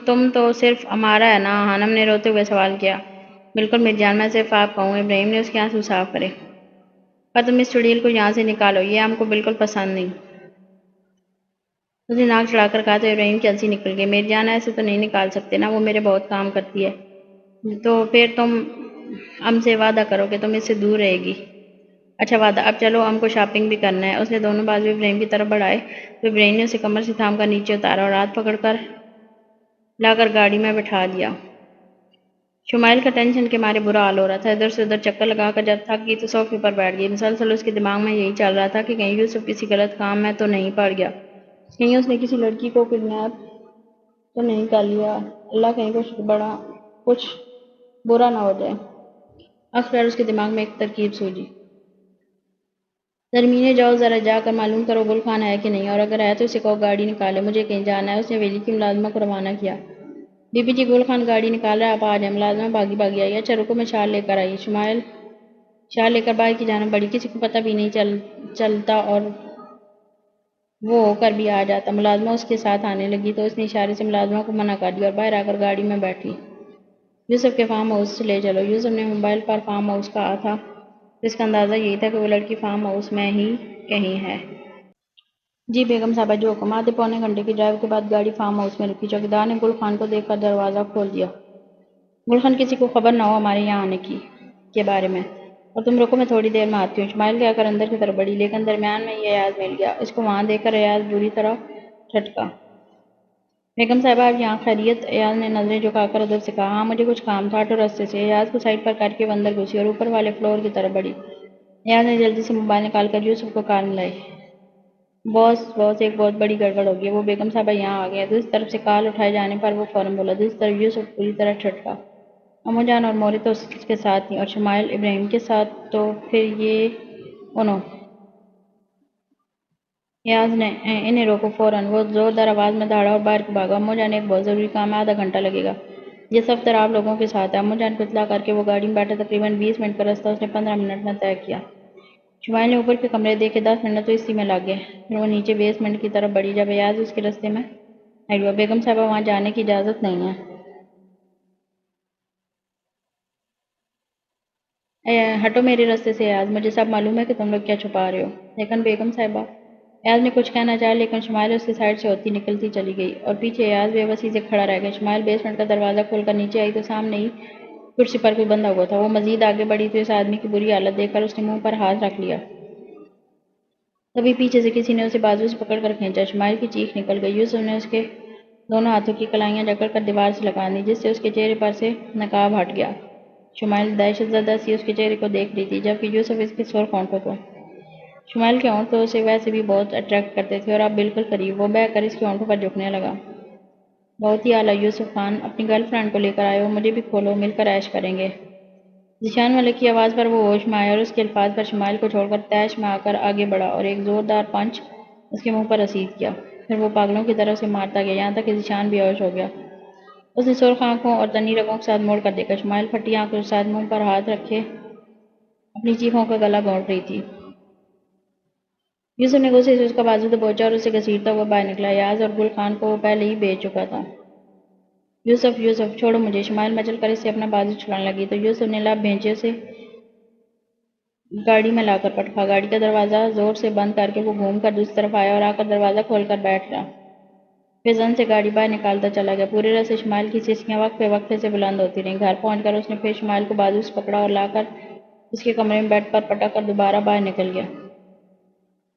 تم تو صرف ہمارا ہے نا؟ خانم نے روتے ہوئے سوال کیا۔ بالکل میری جان، میں صرف آپ کا ہوں۔ ابراہیم نے اس کے آنسو صاف کرے۔ پر تم اس چڑیل کو یہاں سے نکالو، یہ ہم کو بالکل پسند نہیں۔ اس نے ناک چڑھا کر کہا تو ابراہیم کی ہنسی نکل گئی۔ میری جان ایسے تو نہیں نکال سکتے نا، وہ میرے بہت کام کرتی ہے۔ تو پھر تم ہم سے وعدہ کرو کہ تم اس سے دور رہے گی۔ اچھا وعدہ، اب چلو ہم کو شاپنگ بھی کرنا ہے۔ اس نے دونوں بازو ابراہیم کی طرف بڑھائے تو ابراہیم نے اسے کمر سے تھام کر نیچے اتارا اور ہاتھ پکڑ کر لا کر گاڑی میں بٹھا دیا۔ شمائل کا ٹینشن کے مارے برا حال ہو رہا تھا۔ ادھر سے ادھر چکر لگا کر جب تھک گئی تو صوفے پر بیٹھ گئی۔ مسلسل اس کے دماغ میں یہی چل رہا تھا کہ کہیں یوسف کسی غلط کام میں تو نہیں پڑ گیا، کہیں اس نے کسی لڑکی کو کڈنیپ تو نہیں کر لیا، اللہ کہیں کچھ برا نہ ہو جائے۔ آخر اس کے دماغ میں ایک ترکیب سوجی۔ زرمینے جاؤ، ذرا جا کر معلوم کرو گل خان ہے کہ نہیں، اور اگر ہے تو اسے کہو گاڑی نکالے، مجھے کہیں جانا ہے۔ اس نے حویلی کی ملازمہ کو روانہ کیا۔ بی بی جی گل خان گاڑی نکال رہا ہے، آپ آ جائیں۔ ملازمہ بھاگی آئی۔ اچھا رکو، میں شال لے کر آئی۔ شمائل شال لے کر باہر کی جانب بڑھی۔ کسی کو پتہ بھی نہیں چلتا اور وہ ہو کر بھی آ جاتا۔ ملازمہ اس کے ساتھ آنے لگی تو اس نے اشارے سے ملازمہ کو منع کر دیا اور باہر آ کر گاڑی میں بیٹھی۔ یوسف کے فارم ہاؤس لے چلو۔ یوسف نے موبائل پر فارم ہاؤس کہا تھا، جس کا اندازہ یہی تھا کہ وہ لڑکی فارم ہاؤس میں ہی کہیں ہے۔ جی بیگم صاحبہ، جو حکم۔ آدھے پونے گھنٹے کی ڈرائیو کے بعد گاڑی فارم ہاؤس میں رکی۔ چوکیدار نے گل خان کو دیکھ کر دروازہ کھول دیا۔ گل خان، کسی کو خبر نہ ہو ہمارے یہاں آنے کے بارے میں، اور تم رکو، میں تھوڑی دیر میں آتی ہوں۔ شمائل کہہ کر اندر کی طرف بڑھی، لیکن درمیان میں ہی ایاز مل گیا۔ اس کو وہاں دیکھ کر ایاز بری طرح ٹھٹکا۔ بیگم صاحبہ آپ یہاں خیریت؟ ایاز نے نظریں جھکا کر ادب سے کہا۔ ہاں مجھے کچھ کام تھا، آٹو رستے سے۔ ایاز کو سائڈ پر کر کے وہ اندر گھسی اور اوپر والے فلور کی طرف بڑھی۔ ایاز نے جلدی سے موبائل نکال کر یوسف کو کال ملائی۔ باس ایک بہت بڑی گڑبڑ ہو گئی ہے، وہ بیگم صاحبہ یہاں آ گئے ہیں۔ دوسری طرف سے کال اٹھائے جانے پر وہ فوراً بولا۔ دوسری طرف یوسف بری طرح ٹھٹکا۔ امو جان اور موری تو اس کے ساتھ تھیں، اور شمائل ابراہیم کے ساتھ، تو پھر یہ انہوں ایاز نے انہیں روکو فوراً، وہ زوردار آواز میں دہاڑا اور باہر کو بھاگا۔ امو جان ایک بہت ضروری کام ہے، آدھا گھنٹہ لگے گا۔ یہ سفر آپ لوگوں کے ساتھ ہے۔ امو جان کو اطلاع کر کے وہ گاڑی میں بیٹھا۔ تقریباً 20 منٹ کا راستہ اس نے 15 منٹ میں طے کیا۔ شمائل نے اوپر کے کمرے دیکھے، 10 منٹ تو اسی میں لگ گئے۔ پھر وہ نیچے بیسمنٹ کی طرف بڑھی، جب ایاز اس کے راستے میں ہوا۔ بیگم صاحبہ وہاں جانے کی اجازت نہیں ہے۔ ہٹو میرے راستے سے ایاز، مجھے سب معلوم ہے کہ تم لوگ کیا چھپا رہے ہو۔ لیکن بیگم صاحبہ، ایاز نے کچھ کہنا چاہا لیکن شمائل اس کی سائڈ سے ہوتی نکلتی چلی گئی اور پیچھے ایاز بے بسی سے کھڑا رہ گیا۔ شمائل بیسمنٹ کا دروازہ کھول کر نیچے آئی تو سامنے ہی کرسی پر کوئی بندھا ہوا تھا۔ وہ مزید آگے بڑھی تو اس آدمی کی بری حالت دیکھ کر اس نے منہ پر ہاتھ رکھ لیا۔ تبھی پیچھے سے کسی نے اسے بازو سے پکڑ کر کھینچا۔ شمائل کی چیخ نکل گئی۔ یوسف نے اس کے دونوں ہاتھوں کی کلائیاں جکڑ کر دیوار سے لگا دیں، جس سے اس کے چہرے پر سے نقاب ہٹ گیا۔ شمائل دہشت زدہ سی اس کے چہرے کو دیکھ رہی تھی، جبکہ یوسف اس کے سرخ ہونٹوں کو۔ شمائل کے ہونٹ تو اسے ویسے بھی بہت اٹریکٹ کرتے تھے اور اب بالکل قریب، وہ بہہ کر اس کے ہونٹوں پر جھکنے لگا۔ بہت ہی اعلیٰ یوسف خان، اپنی گرل فرینڈ کو لے کر آئے ہو، مجھے بھی کھولو، مل کر عیش کریں گے۔ ذیشان ملک کی آواز پر وہ ہوش میں آیا اور اس کے الفاظ پر شمائل کو چھوڑ کر تیش میں آ کر آگے بڑھا اور ایک زوردار پنچ اس کے منہ پر رسید کیا۔ پھر وہ پاگلوں کی طرح اسے مارتا گیا، یہاں تک کہ ذیشان بھی ہوش ہو گیا۔ اس نے سرخ آنکھوں اور تنی رگوں کے ساتھ موڑ کر دیکھا۔ شمائل پھٹی آنکھوں کے ساتھ منہ پر ہاتھ رکھے اپنی چیخوں کا گلا گھونٹ رہی تھی۔ یوسف نے غصے سے اس کا بازو دبوچا اور اسے گھسیٹتا ہوا باہر نکلا۔ ایاز اور گل خان کو وہ پہلے ہی بھیج چکا تھا۔ یوسف، یوسف، چھوڑو مجھے۔ شمائل مچل کر اس سے اپنا بازو چھڑانے لگی تو یوسف نے لب بھینچے اسے گاڑی میں لا کر پٹکا۔ گاڑی کا دروازہ زور سے بند کر کے وہ گھوم کر دوسری طرف آیا اور آ کر دروازہ کھول کر بیٹھ گیا۔ پھر زن سے گاڑی باہر نکالتا چلا گیا۔ پورے راستے شمائل کی سسکیاں وقفے وقفے سے بلند ہوتی رہیں۔ گھر پہنچ کر اس نے پھر شمائل کو بازو سے پکڑا اور لا کر اس کے کمرے میں بیڈ پر پٹک کر دوبارہ باہر نکل گیا۔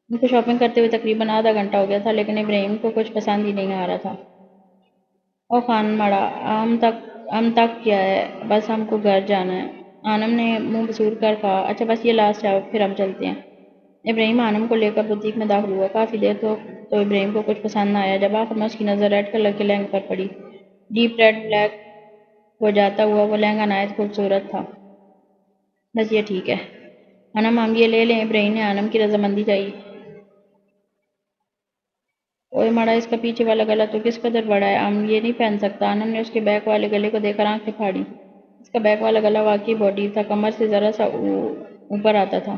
ان کو شاپنگ کرتے ہوئے تقریباً آدھا گھنٹہ ہو گیا تھا، لیکن ابراہیم کو کچھ پسند ہی نہیں آ رہا تھا۔ او خان مڑا، ہم تک کیا ہے، بس ہم کو گھر جانا ہے۔ آنم نے منہ بسور کر کہا، اچھا بس یہ لاسٹ ہے، پھر ہم چلتے ہیں۔ ابراہیم آنم کو لے کر بوتیک میں داخل ہوا۔ کافی دیر تو ابراہیم کو کچھ پسند نہ آیا، جب آخر میں اس کی نظر ریڈ کلر کے لہنگے پر پڑی۔ ڈیپ ریڈ بلیک ہو جاتا ہوا وہ لہنگا نہایت خوبصورت تھا۔ بس یہ ٹھیک ہے آنم، ہم یہ لے لیں؟ ابراہیم نے آنم کی رضامندی چاہی۔ اوئے مڑا، اس کا پیچھے والا گلا تو کس قدر بڑا ہے، ہم یہ نہیں پہن سکتا۔ آنم نے اس کے بیک والے گلے کو دیکھ کر آنکھیں پھاڑی۔ اس کا بیک والا گلا واقعی بہت ڈیپ تھا، کمر سے ذرا سا اوپر آتا تھا۔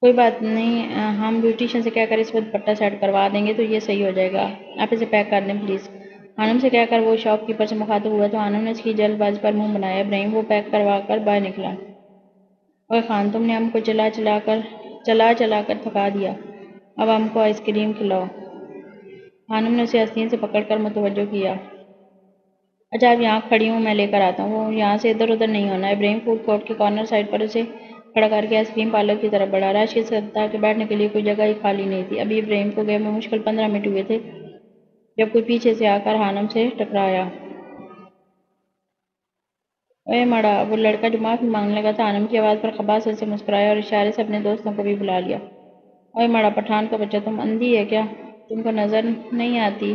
کوئی بات نہیں، ہم بیوٹیشین سے کہہ کر اس وقت دوپٹہ سیٹ کروا دیں گے تو یہ صحیح ہو جائے گا۔ آپ اسے پیک کر دیں پلیز۔ آنم سے کہہ کر وہ شاپ کیپر سے مخاطب ہوا تو آنم نے اس کی جلد بازی پر منہ بنایا۔ ابراہیم وہ پیک کروا کر باہر نکلا۔ اوئے خان، تم نے ہم کو چلا چلا کر تھکا دیا، اب ہم کو آئس کریم کھلاؤ۔ آنم نے اسے آستین سے پکڑ کر متوجہ کیا۔ اچھا آپ یہاں کھڑی ہوں، میں لے کر آتا ہوں۔ وہ یہاں سے ادھر ادھر نہیں ہونا۔ ابراہیم فوڈ کورٹ کے کارنر سائڈ پر اسے کھڑا کر کے آئس کریم پارلر کی طرف بڑھا۔ رش کی سطح کے بیٹھنے کے لیے کوئی جگہ ہی خالی نہیں تھی۔ ابھی ابراہیم کو گئے میں مشکل 15 منٹ ہوئے تھے جب کوئی پیچھے سے آ کر آنم سے ٹکرایا۔ اوئے مڑا، وہ لڑکا جو معافی مانگنے لگا تھا، آنم کی آواز پر خباثت سے مسکرایا اور اشارے سے اپنے دوستوں کو بھی بلا لیا۔ اوئے مڑا، پٹھان کا بچہ، تم اندھی ہے کیا؟ تم کو نظر نہیں آتی؟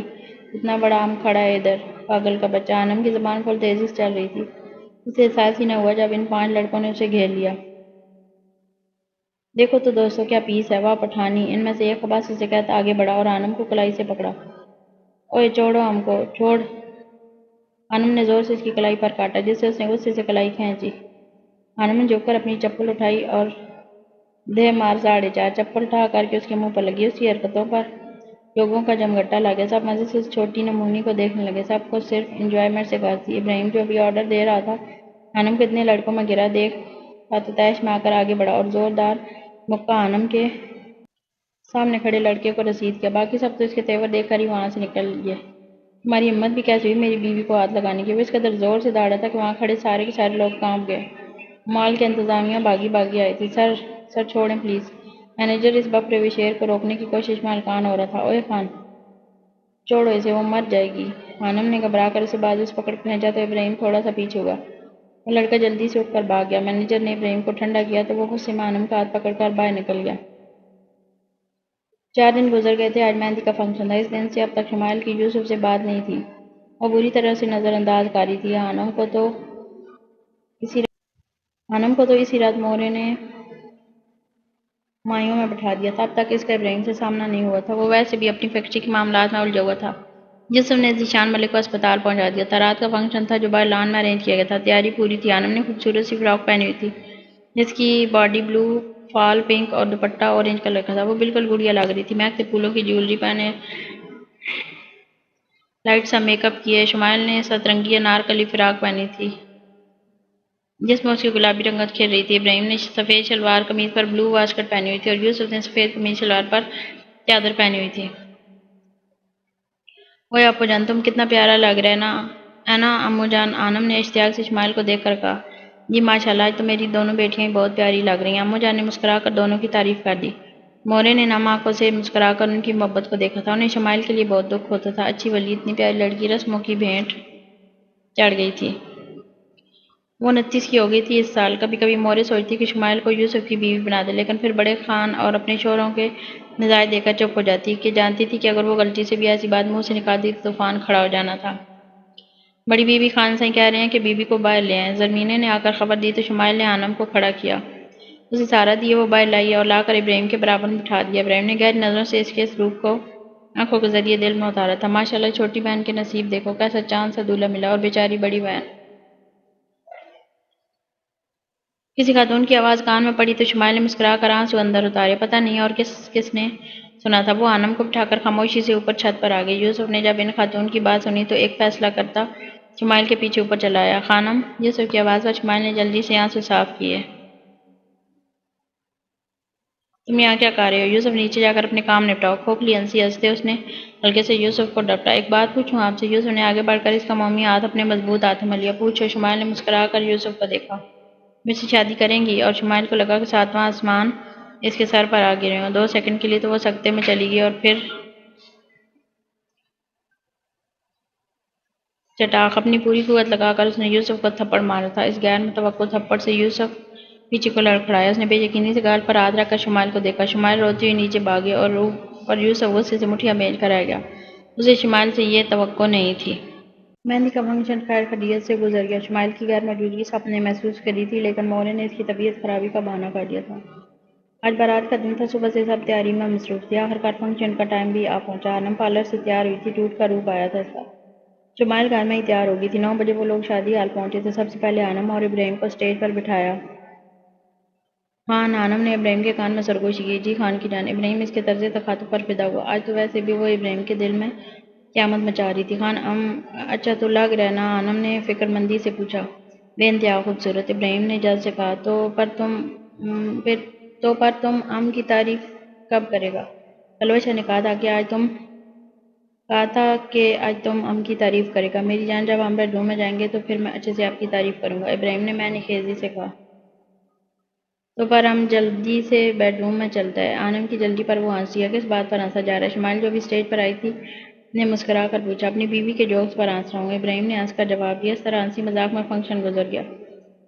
اتنا بڑا آم کھڑا ہے ادھر، پاگل کا بچہ۔ آنم کی زبان فل تیزی سے چل رہی تھی۔ اسے احساس ہی نہ ہوا جب ان 5 لڑکوں نے اسے گھیر لیا۔ دیکھو تو دوستو، کیا پیس ہے، واہ پٹھانی، ان میں سے ایک خباثت سے کہتا آگے بڑھا اور آنم کو کلائی سے پکڑا۔ اوئے چھوڑو ہم کو، چھوڑ۔ آنم نے زور سے اس کی کلائی پر کاٹا، جس سے اس نے غصے سے کلائی کھینچی۔ آنم نے جھک کر اپنی چپل اٹھائی اور دہ مار 4.5 چپل اٹھا کر کے اس کے منہ پر لگی۔ اس کی حرکتوں پر لوگوں کا جمگٹا لگ گیا۔ سب مزے سے اس چھوٹی نمونی کو دیکھنے لگے، سب کو صرف انجوائمنٹ سے بات تھی۔ ابراہیم جو ابھی آرڈر دے رہا تھا، آنم کو اتنے لڑکوں میں گرا دیکھ تو تیش میں آ کر آگے بڑھا اور زوردار مکہ آنم کے سامنے کھڑے لڑکے کو رسید کیا۔ باقی سب تو اس کے تیور دیکھ کر ہی وہاں سے نکل گئے۔ تمہاری ہمت بھی کیسے ہوئی میری بیوی کو ہاتھ لگانے کی؟ وہ اس قدر زور سے دہاڑا تھا کہ وہاں کھڑے سارے کے سارے لوگ کانپ گئے۔ مال کی انتظامیہ بھاگی آئی تھی۔ سر چھوڑیں پلیز۔ مینیجر اس بپروے شیر کو روکنے کی کوشش میں ہلکان ہو رہا تھا۔ اوئے خان، چھوڑو اسے، وہ مر جائے گی۔ آنم نے گھبرا کر اسے بازو سے پکڑ کر کھینچا تو ابراہیم تھوڑا سا پیچھے ہوا۔ وہ لڑکا جلدی سے اٹھ کر بھاگ گیا۔ مینیجر نے ابراہیم کو ٹھنڈا کیا تو وہ غصے میں آنم کا ہاتھ پکڑ کر باہر نکل گیا۔ 4 دن گزر گئے تھے۔ آج مہندی کا فنکشن تھا۔ اس دن سے اب تک شمائل کی یوسف سے بات نہیں تھی۔ وہ بری طرح سے نظر انداز کاری تھی۔ آنم کو تو اسی رات مورے نے مایوں میں بٹھا دیا تھا۔ اب تک اس کا ابراہیم سے سامنا نہیں ہوا تھا۔ وہ ویسے بھی اپنی فیکٹری کے معاملات میں الجھا ہوا تھا۔ یوسف نے ذیشان ملک کو اسپتال پہنچا دیا تھا۔ رات کا فنکشن تھا جو باہر لان میں ارینج کیا گیا تھا۔ تیاری پوری تھی۔ آنم نے خوبصورت سی فراک پہنی ہوئی تھی جس کی باڈی بلو، فال پنک اور دوپٹہ اورنج کلر کا تھا۔ وہ بالکل گڑیا لگ رہی تھی، مہکتے پھولوں کی جیولری پہنے، لائٹ سا میک اپ کیے۔ شمائل نے سترنگی انارکلی فراک پہنی تھی جس میں اس کی گلابی رنگت کھل رہی تھی۔ ابراہیم نے سفید شلوار قمیض پر بلو واسکٹ پہنی ہوئی تھی اور یوسف نے سفید قمیض شلوار پر چادر پہنی ہوئی تھی۔ اوئے ابو جان، تم کتنا پیارا لگ رہے ہے نا امو جان، آنم نے اشتیاق سے شمائل کو دیکھ کر کہا۔ جی ماشاءاللہ، آج تو میری دونوں بیٹیاں ہی بہت پیاری لگ رہی ہیں۔ امو جان نے مسکرا کر دونوں کی تعریف کر دی۔ مورے نے نم آنکھوں سے مسکرا کر ان کی محبت کو دیکھا تھا۔ انہیں شمائل کے لیے بہت دکھ ہوتا تھا۔ اچھی ولی، اتنی پیاری لڑکی، رسموں کی بھینٹ چڑھ گئی تھی۔ وہ 29 کی ہو گئی تھی اس سال۔ کبھی کبھی مورے سوچتی کہ شمائل کو یوسف کی بیوی بنا دے، لیکن پھر بڑے خان اور اپنے شوہروں کے نظائر دیکھ کر چپ ہو جاتی کہ جانتی تھی کہ اگر وہ غلطی سے بھی ایسی بات منہ سے نکالتی تو طوفان کھڑا ہو جانا تھا۔ بڑی بیوی خان سائیں کہہ رہے ہیں کہ بیوی کو باہر لے آئیں۔ زرمینے نے آ کر خبر دی تو شمائل نے آنم کو کھڑا کیا، اسے سہارا دیا، وہ باہر لائی اور لا کر ابراہیم کے برابر میں بٹھا دیا۔ ابراہیم نے گہری نظروں سے اس کے سلوک کو آنکھوں کے ذریعے دل میں اتارا تھا۔ ماشاءاللہ، چھوٹی بہن کے نصیب دیکھو، کیسا چاند سا دولہا ملا، اور بیچاری بڑی بہن۔ کسی خاتون کی آواز کان میں پڑی تو شمائل نے مسکرا کر آنسو اندر اتارے۔ پتہ نہیں اور کس نے سنا تھا۔ وہ آنم کو بٹھا کر خاموشی سے اوپر چھت پر آ گئی۔ یوسف نے جب ان خاتون کی بات سنی تو ایک فیصلہ کرتا شمائل کے پیچھے اوپر چلا آیا۔ خانم، یوسف کی آواز پر شمائل نے جلدی سے آنسو صاف کیے۔ تم یہاں کیا کر رہے ہو؟ یوسف، نیچے جا کر اپنے کام نپٹاؤ۔ کھوکھلی ہنسی ہنستے اس نے ہلکے سے یوسف کو ڈپٹا۔ ایک بات پوچھوں آپ سے؟ یوسف نے آگے بڑھ کر اس کا مومی ہاتھ اپنے مضبوط ہاتھوں میں لیا۔ پوچھو۔ شمائل نے مسکرا کر یوسف کو دیکھا۔ مجھ سے شادی کریں گی؟ اور شمائل کو لگا کہ ساتواں آسمان اس کے سر پر آ گرے ہوں۔ 2 سیکنڈ کے لیے تو وہ سکتے میں چلی گئی اور پھر چٹاق اپنی پوری قوت لگا کر اس نے یوسف کو تھپڑ مارا تھا۔ اس غیر متوقع تھپڑ سے یوسف پیچھے کو لڑکھڑایا۔ اس نے بے یقینی سے گال پر ہاتھ رکھ کر شمائل کو دیکھا۔ شمائل روتی ہوئی نیچے بھاگی اور یوسف غصے سے مٹھیاں بھیج کر رہ گیا۔ اسے شمائل سے یہ توقع نہیں تھی۔ مہندی کا فنکشن خیر خیریت سے گزر گیا۔ شمائل کی غیر موجودگی سب نے محسوس کری تھی، لیکن مورے نے اس کی طبیعت خرابی کا بہانہ کر دیا تھا۔ آج بارات کا دن تھا۔ صبح سے سب تیاری میں مصروف تھے۔ آخرکار فنکشن کا ٹائم بھی آ پہنچا۔ آنم پارلر سے تیار ہوئی تھی، ٹوٹ کا روپ آیا تھا اس کا۔ شمائل گھر میں ہی تیار ہو گئی تھی۔ 9 بجے وہ لوگ شادی ہال پہنچے تھے۔ سب سے پہلے آنم اور ابراہیم کو اسٹیج پر بٹھایا۔ خان، آنم نے ابراہیم کے کان میں سرگوشی کی۔ جی خان کی جان۔ ابراہیم اس کے طرز تخاطب پر فدا ہوا۔ آج تو ویسے بھی وہ ابراہیم کے دل میں قیامت مچا رہی تھی۔ خان، اچھا تو لگ رہا نا؟ آنم نے فکرمندی سے پوچھا۔ بے انتہا خوبصورت، ابراہیم نے جلد سے کہا۔ پر تم ام کی تعریف کب کرے گا؟ کلوچا نے کہا تھا کہ آج تم ام کی تعریف کرے گا۔ میری جان، جب ہم بیڈ روم میں جائیں گے تو پھر میں اچھے سے آپ کی تعریف کروں گا، ابراہیم نے معنی خیزی سے کہا۔ تو پر ہم جلدی سے بیڈ روم میں چلتا ہے۔ آنم کی جلدی پر وہ ہنس دیا۔ کس بات پر ہنسا جا رہا ہے؟ شمائل، جو بھی اسٹیج پر آئی تھی، نے مسکرا کر پوچھا۔ اپنی بیوی کے جوکس پر ہنس رہا ہوں، ابراہیم نے ہنس کر جواب دیا۔ اس طرح ہنسی مذاق میں فنکشن گزر گیا۔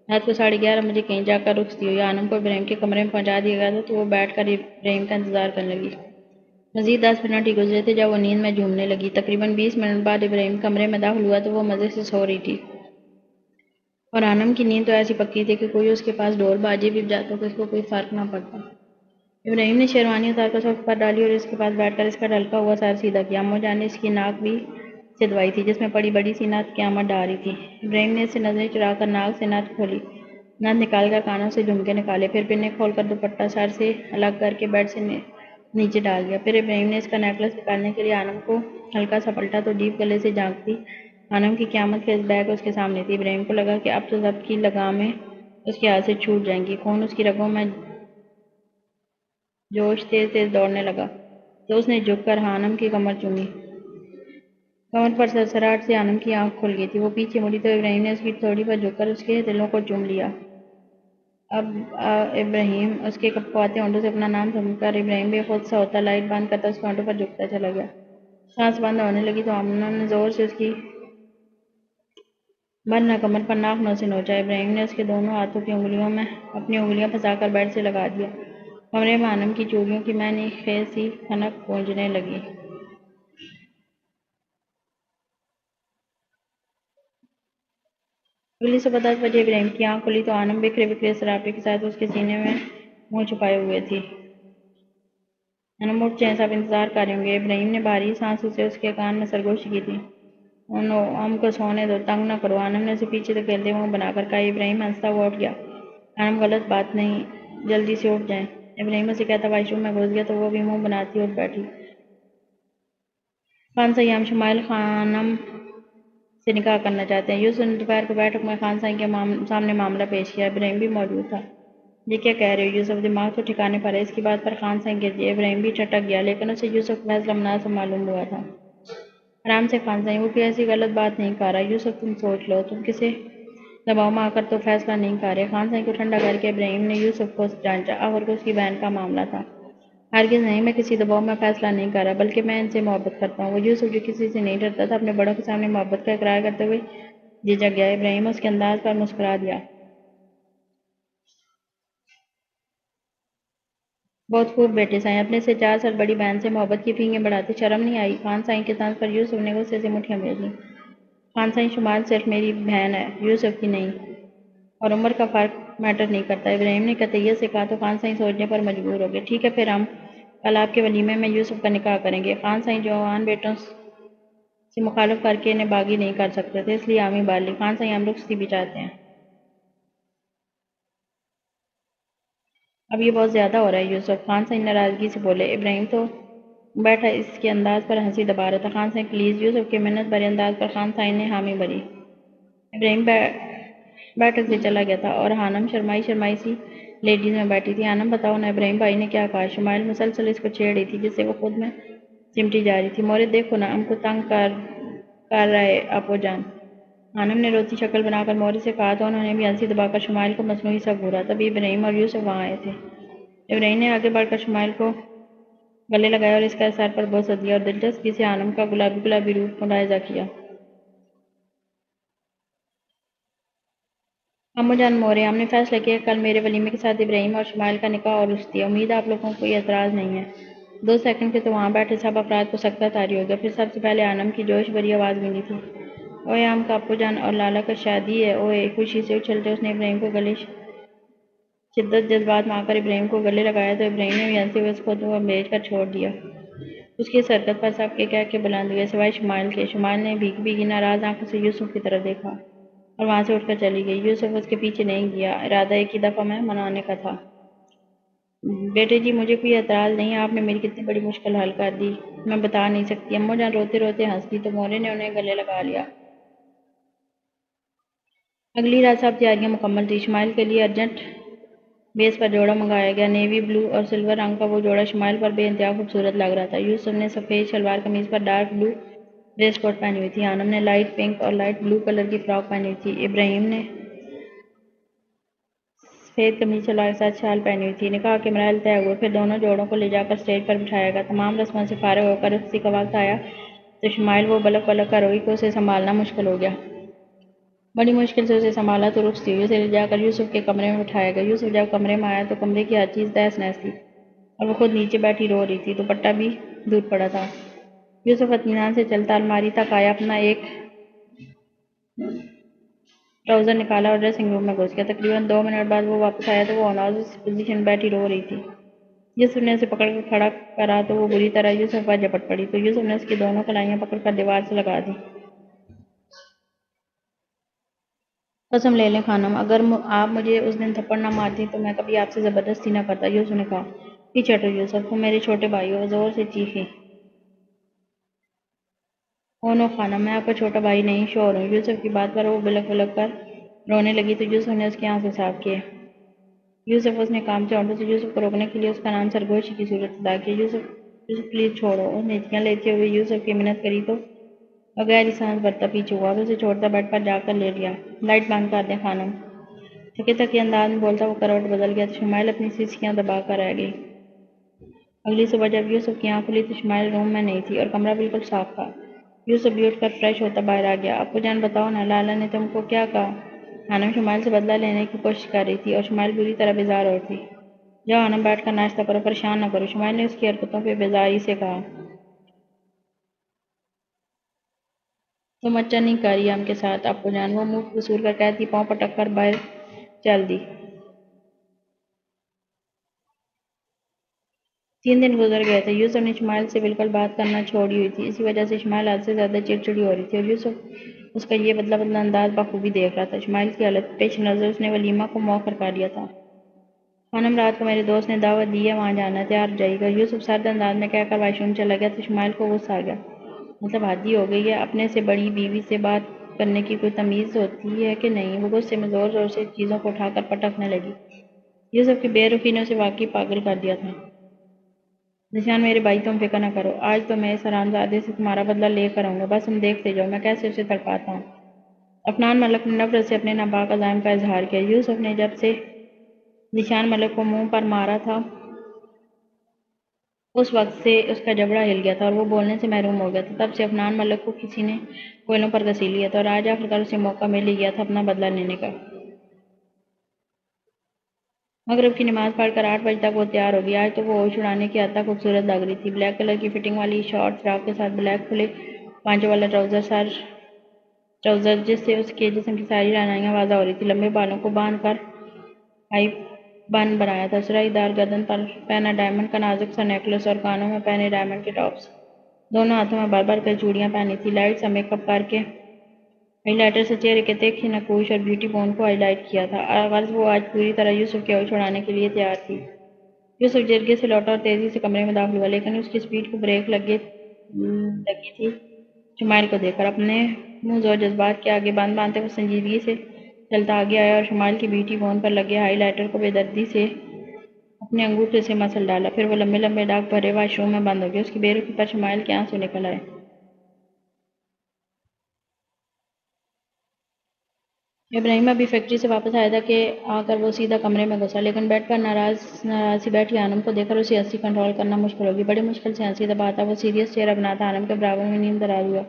رات کو 11:30 بجے کہیں جا کر رخصتی ہوئی۔ آنم کو ابراہیم کے کمرے میں پہنچا دیا گیا تھا تو وہ بیٹھ کر ابراہیم کا انتظار کرنے لگی۔ مزید 10 منٹ ہی گزرے تھے جب وہ نیند میں جھومنے لگی۔ تقریباً 20 منٹ بعد ابراہیم کمرے میں داخل ہوا تو وہ مزے سے سو رہی تھی، اور آنم کی نیند تو ایسی پکی تھی کہ کوئی اس کے پاس ڈھول باجے بھی بجاتا تو اس کو کوئی فرق نہ پڑتا۔ ابراہیم نے شیروانی اتار کر صوفے پر ڈالی اور اس کے پاس بیٹھ کر اس کا ڈھلکا ہوا سر سیدھا کیا۔ امو جان نے اس کی ناک بھی سدوائی تھی جس میں پڑی بڑی سی نت قیامت ڈھا رہی تھی۔ ابراہیم نے اس سے نظریں چرا کر ناک سے نت کھولی، نت نکال کر کانوں سے جھمکے نکالے، پھر پنے کھول کر دوپٹہ سر سے الگ کر کے بیڈ سے نیچے ڈال دیا۔ پھر ابراہیم نے اس کا نیکلس نکالنے کے لیے آنم کو ہلکا سا پلٹا تو ڈیپ گلے سے جھانکتی آنم کی قیامت خیز بیگ اس کے سامنے تھی۔ ابراہیم کو لگا کہ اب تو ضبط کی لگامیں اس کے ہاتھ سے چھوٹ جائیں گی، خون اس کی رگوں میں جوش تیز تیز دوڑنے لگا تو اس نے جھک کر آنم کی کمر چومی۔ کمر پر سرسراہٹ سے آنم کی آنکھ کھل گئی تھی۔ وہ پیچھے مڑی تو ابراہیم نے اس کی تھوڑی پر جھک کر اس کے تلوں کو چوم لیا۔ اب ابراہیم اس کے کپکپاتے ہونٹوں سے اپنا نام سن کر ابراہیم بے خود سا ہوتا، لائٹ بند کرتا، اس کے ہونٹوں پر جھکتا چلا گیا۔ سانس بند ہونے لگی تو آنم نے زور سے اس کی بننا کمر پر ناخنوں سے نوچا۔ ابراہیم نے اس کے دونوں ہاتھوں کی انگلیوں میں اپنی انگلیاں پھنسا کر بیڈ سے لگا دیا۔ کمرے میں آنم کی چوڑیوں کی معنی خیز سی کھنک گونجنے لگی۔ اگلی صبح 10 بجے ابراہیم کی آنکھ کھلی تو آنم بکھرے بکھرے سراپے کے ساتھ اس کے سینے میں منہ چھپائے ہوئے تھی۔ انم اٹھ جائیں، سب انتظار کر رہے ہوں گے۔ ابراہیم نے بھاری سانسوں سے اس کے کان میں سرگوشی کی تھی۔ انو ہم کو سونے دو، تنگ نہ کرو۔ انم نے اسے پیچھے دھکیلتے منہ بنا کر کہا۔ ابراہیم ہنستا ہوا اٹھ گیا۔ انم غلط بات نہیں، جلدی سے اٹھ جائیں۔ ابراہیم اسے کہتا واش روم میں گھس گیا تو وہ بھی منہ بناتی اٹھ بیٹھی۔ خان سائیں ہم شمائل خانم سے نکاح کرنا چاہتے ہیں۔ یوسف نے دوپہر کو بیٹھک میں خان سائیں کے سامنے معاملہ پیش کیا۔ ابراہیم بھی موجود تھا۔ یہ کیا کہہ رہے ہو یوسف؟ دماغ تو ٹھکانے پر ہے۔ اس کی بات پر خان سائیں گر دئے۔ ابراہیم بھی ٹھٹک گیا، لیکن اسے یوسف کا فیصلہ مناسب معلوم ہوا تھا۔ آرام سے خان سائیں، وہ کوئی ایسی غلط بات نہیں کر رہا۔ یوسف تم سوچ لو، تم کسی دباؤ میں آ کر تو فیصلہ نہیں کر رہے۔ خان سائیں کو ٹھنڈا کر کے ابراہیم نے یوسف کو جانچا۔ آخر کو اس کی بہن کا معاملہ تھا۔ ہرگز نہیں، میں کسی دباؤ میں فیصلہ نہیں کر رہا، بلکہ میں ان سے محبت کرتا ہوں۔ وہ یوسف جو کسی سے نہیں ڈرتا تھا، اپنے بڑوں کے سامنے محبت کا اقرار کرتے ہوئے جھجک گیا۔ ابراہیم اس کے انداز پر مسکرا دیا۔ بہت خوب بیٹے سائیں، اپنے سے 4 سال بڑی بہن سے محبت کی فیکیں بڑھاتے شرم نہیں آئی؟ خان سائیں کے طنز پر یوسف نے غصے سے مٹھیاں بھیج لیں۔ خان سائیں شمال صرف میری بہن ہے، یوسف کی نہیں، اور عمر کا فرق میٹر نہیں کرتا۔ ابراہیم نے قطعیت سے کہا تو خان سائیں سوچنے پر مجبور ہو گئے۔ ٹھیک ہے، پھر ہم کل آپ کے ولیمے میں یوسف کا نکاح کریں گے۔ خان سائیں جوان بیٹوں سے مخالفت کر کے انہیں باغی نہیں کر سکتے تھے، اس لیے حامی بھر لی۔ خان سائیں ہم رخصتی بھی چاہتے ہیں۔ اب یہ بہت زیادہ ہو رہا ہے یوسف، خان سائیں ناراضگی سے بولے۔ ابراہیم تو بیٹھا اس کے انداز پر ہنسی دبا رہا تھا۔ خان سائیں پلیز، یوسف کے منت بھرے انداز پر خان سائیں نے حامی بھری۔ ابراہیم بیٹھک سے چلا گیا تھا اور ہانم شرمائی شرمائی سی لیڈیز میں بیٹھی تھی۔ ہانم بتاؤ نا ابراہیم بھائی نے کیا کہا؟ شمائل مسلسل اس کو چھیڑ رہی تھی، جس سے وہ خود میں سمٹی جا رہی تھی۔ مورد دیکھو نا، ہم کو تنگ کر رہے اپو جان۔ ہانم نے روتی شکل بنا کر مورد سے کہا تو انہوں نے بھی ہنسی دبا کر شمائل کو مصنوعی سا گھورا۔ تبھی ابراہیم اور یوسف وہاں آئے تھے۔ ابراہیم نے آگے بڑھ کر شمائل کو گلے لگایا اور اس کا سر پر بوسہ دیا اور دلچسپی سے ہانم کا گلابی گلابی روپ ملاحظہ کیا۔ امو جان مورے، ہم نے فیصلہ کیا کہ کل میرے ولیمے کے ساتھ ابراہیم اور شمائل کا نکاح اور رخصتی ہے۔ امید ہے آپ لوگوں کو کوئی اعتراض نہیں ہے۔ 2 سیکنڈ کے تو وہاں بیٹھے سب افراد کو سکتہ طاری ہو گیا۔ پھر سب سے پہلے ہانم کی جوش بھری آواز گونجی تھی۔ اوئے ہم کا ابو جان اور لالا کا شادی ہے اوئے۔ خوشی سے اچھلتے اس نے ابراہیم کو گلے شدت جذبات میں آ کر ابراہیم کو گلے لگایا تو ابراہیم نے بھی ہنستے ہوئے اس کو تو بھیج کر چھوڑ دیا۔ اس کی اس حرکت پر سب کے کہکے بلند ہوئے، سوائے شمائل کے۔ شمائل نے بھیگی بھیگی ناراض آنکھوں سے یوسف کی طرف دیکھا اور وہاں سے اٹھ کر چلی گئی۔ یوسف اس کے پیچھے نہیں گیا، ارادہ ایک ہی دفعہ میں منانے کا تھا۔ بیٹے جی مجھے کوئی اعتراض نہیں ہے، آپ نے میری کتنی بڑی مشکل حل کر دی، میں بتا نہیں سکتی۔ امو جان روتے روتے ہنس دی تو مورے نے انہیں گلے لگا لیا۔ اگلی رات سب تیاریاں مکمل تھیں۔ شمائل کے لیے ارجنٹ بیس پر جوڑا منگایا گیا۔ نیوی بلو اور سلور رنگ کا وہ جوڑا شمائل پر بے انتہا خوبصورت لگ رہا تھا۔ یوسف نے سفید شلوار قمیض پر ڈارک بلو ڈریس کوٹ پہنی ہوئی تھی۔ ہانم نے لائٹ پنک اور لائٹ بلو کلر کی فراک پہنی ہوئی تھی۔ ابراہیم نے سفید قمیض شلوار کے ساتھ شال پہنی ہوئی تھی۔ نکاح کے مراحل طے ہوئے، پھر دونوں جوڑوں کو لے جا کر اسٹیج پر بٹھایا گیا۔ تمام رسموں سے فارغ ہو کر رخصتی کا وقت آیا تو شمائل وہ بلک بلک کر روئی کہ اسے سنبھالنا مشکل ہو گیا۔ بڑی مشکل سے اسے سنبھالا تو رخصتی ہوئی۔ اسے لے جا کر یوسف کے کمرے میں بٹھایا گیا۔ یوسف جب کمرے میں آیا تو کمرے کی ہر چیز تہس نہس تھی اور وہ خود نیچے بیٹھی رو رہی تھی۔ دوپٹہ بھی دور پڑا تھا۔ یوسف اطمینان سے چلتا الماری تک آیا، اپنا ایک ٹراؤزر نکالا اور ڈریسنگ روم میں گھس گیا۔ تقریباً 2 منٹ بعد وہ واپس آیا تو وہ اناز پوزیشن میں بیٹھی رو رہی تھی۔ یوسف نے اسے پکڑ کر کھڑا کرا تو وہ بری طرح یوسف پر جھپٹ پڑی تو یوسف نے اس کی دونوں کلائیاں پکڑ کر دیوار سے لگا دی۔ قسم لے لیں خانم، اگر آپ مجھے اس دن تھپڑ نہ مارتی تو میں کبھی آپ سے زبردستی نہ کرتا، یوسف نے کہا۔ پیچھے ہٹو یوسف، تم میرے چھوٹے بھائی ہو، وہ زور سے چیخی۔ او نو خانم، میں آپ کا چھوٹا بھائی نہیں، شوہر ہوں۔ یوسف کی بات پر وہ بلک بلک کر رونے لگی تو یوسف نے اس کی آنسو صاف کیے۔ یوسف، اس نے کانپتے ہونٹوں سے یوسف کو روکنے کے لیے اس کا نام سرگوشی کی صورت ادا کی۔ یوسف پلیز چھوڑو۔ اس نے ہچکیاں لیتے ہوئے یوسف کی منت کری تو وہ گہری سانس بھرتا پیچھے ہوا اور اسے چھوڑتا بیڈ پر جا کر لیٹ گیا۔ لائٹ بند کر دیں خانم۔ تھکے تھکے انداز میں بولتا وہ کروٹ بدل گیا تو شمائل اپنی سسکیاں دبا کر رہ گئی۔ اگلی صبح جب یوسف کی آنکھ کھلی تو شمائل روم میں نہیں تھی اور کمرہ بالکل صاف تھا۔ یوسف بھی اٹھ کر فریش ہوتا باہر آ گیا۔ ابو جان بتاؤ نا، لالا نے تم کو کیا کہا؟ ہانم شمائل سے بدلہ لینے کی کوشش کر رہی تھی اور شمائل بری طرح بیزار ہو رہی تھی۔ جاؤ ہانم، بیٹھ کر ناشتہ کرو، پریشان نہ کرو، شمائل نے اس کی حرکتوں پہ بیزاری سے کہا۔ تم اچھا نہیں کر رہی ہم کے ساتھ ابو جان، وہ منہ کسور کر کہتی پاؤں پٹک کر باہر چل دی۔ 3 دن گزر گئے تھے، یوسف نے اسماعیل سے بالکل بات کرنا چھوڑی ہوئی تھی، اسی وجہ سے اسماعیل حد سے زیادہ چڑچڑی ہو رہی تھی اور یوسف اس کا یہ بدلا بدلا انداز بخوبی دیکھ رہا تھا۔ اسماعیل کی حالت پیش نظر اس نے ولیمہ کو مؤخر کر دیا تھا۔ خانم رات کو میرے دوست نے دعوت دی ہے، وہاں جانا، تیار ہو جائیے گا، یوسف سرد انداز میں کہہ کر واش روم چلا گیا تو اسماعیل کو غصہ آ گیا۔ مطلب حد ہی ہو گئی ہے، اپنے سے بڑی بیوی سے بات کرنے کی کوئی تمیز ہوتی ہے کہ نہیں؟ وہ غصے میں زور زور سے چیزوں کو اٹھا کر پٹکنے لگی۔ یوسف کی بے رخی نے اسے واقعی پاگل کر دیا تھا۔ ذیشان میرے بھائی، تم فکر نہ کرو، آج تو میں اس حرامزادے سے تمہارا بدلہ لے کر آؤں گا، بس تم دیکھتے جاؤ میں کیسے اسے تڑپاتا ہوں۔ عفنان ملک نے نفرت سے اپنے ناپاک عزائم کا اظہار کیا۔ یوسف نے جب سے ذیشان ملک کو منہ پر مارا تھا اس وقت سے اس کا جبڑا ہل گیا تھا اور وہ بولنے سے محروم ہو گیا تھا۔ تب سے عفنان ملک کو کسی نے کوئلوں پر گھسیٹ لیا تھا اور آج آخرکار اسے موقع مل ہی گیا تھا اپنا بدلہ لینے کا۔ مغرب کی نماز پڑھ کر 8 بجے تک وہ تیار ہو گئی۔ آج تو وہ ہوش اڑانے کی حد تک خوبصورت لگ رہی تھی۔ بلیک کلر کی فٹنگ والی شارٹ فراک کے ساتھ بلیک کھلے پانچوں والا ٹراؤزر جس سے اس کے جسم کی ساری رہنائیاں واضح ہو رہی تھی۔ لمبے بالوں کو باندھ کر ہائی بن بنایا تھا، سرائی دار گردن پر پہنا ڈائمنڈ کا نازک سا نیکلس اور کانوں میں پہنے ڈائمنڈ کے ٹاپس۔ دونوں ہاتھوں میں بھر بھر کر چوڑیاں پہنی تھی۔ لائٹ سا میک اپ کر کے ہائی لائٹر سے چہرے کے تیکھے نقوش اور بیوٹی بون کو ہائی لائٹ کیا تھا۔ غرض وہ آج پوری طرح یوسف کے ہوش اڑانے کے لیے تیار تھی۔ یوسف جرگے سے لوٹا اور تیزی سے کمرے میں داخل ہوا، لیکن اس کی سپیڈ کو بریک لگی تھی شمائل کو دیکھ کر۔ اپنے منہ زور جذبات کے آگے باندھتے وہ سنجیدگی سے چلتا آگے آیا اور شمائل کی بیوٹی بون پر لگے ہائی لائٹر کو بے دردی سے اپنے انگوٹھے سے مسل ڈالا، پھر وہ لمبے لمبے ڈاک بھرے واش روم میں بند ہو گیا۔ اس کی بے رخی پر شمائل کے آنسو نکل آئے۔ ابراہیم ابھی فیکٹری سے واپس آیا تھا کہ آ کر وہ سیدھا کمرے میں گھسا، لیکن بیڈ پر ناراض سی بیٹھی آنم کو دیکھ کر اسے ہنسی کنٹرول کرنا مشکل ہو گئی۔ بڑی مشکل سے ہنسی دباتا وہ سیریس چہرہ بناتا آنم کے برابر میں نیند دراز ہوا۔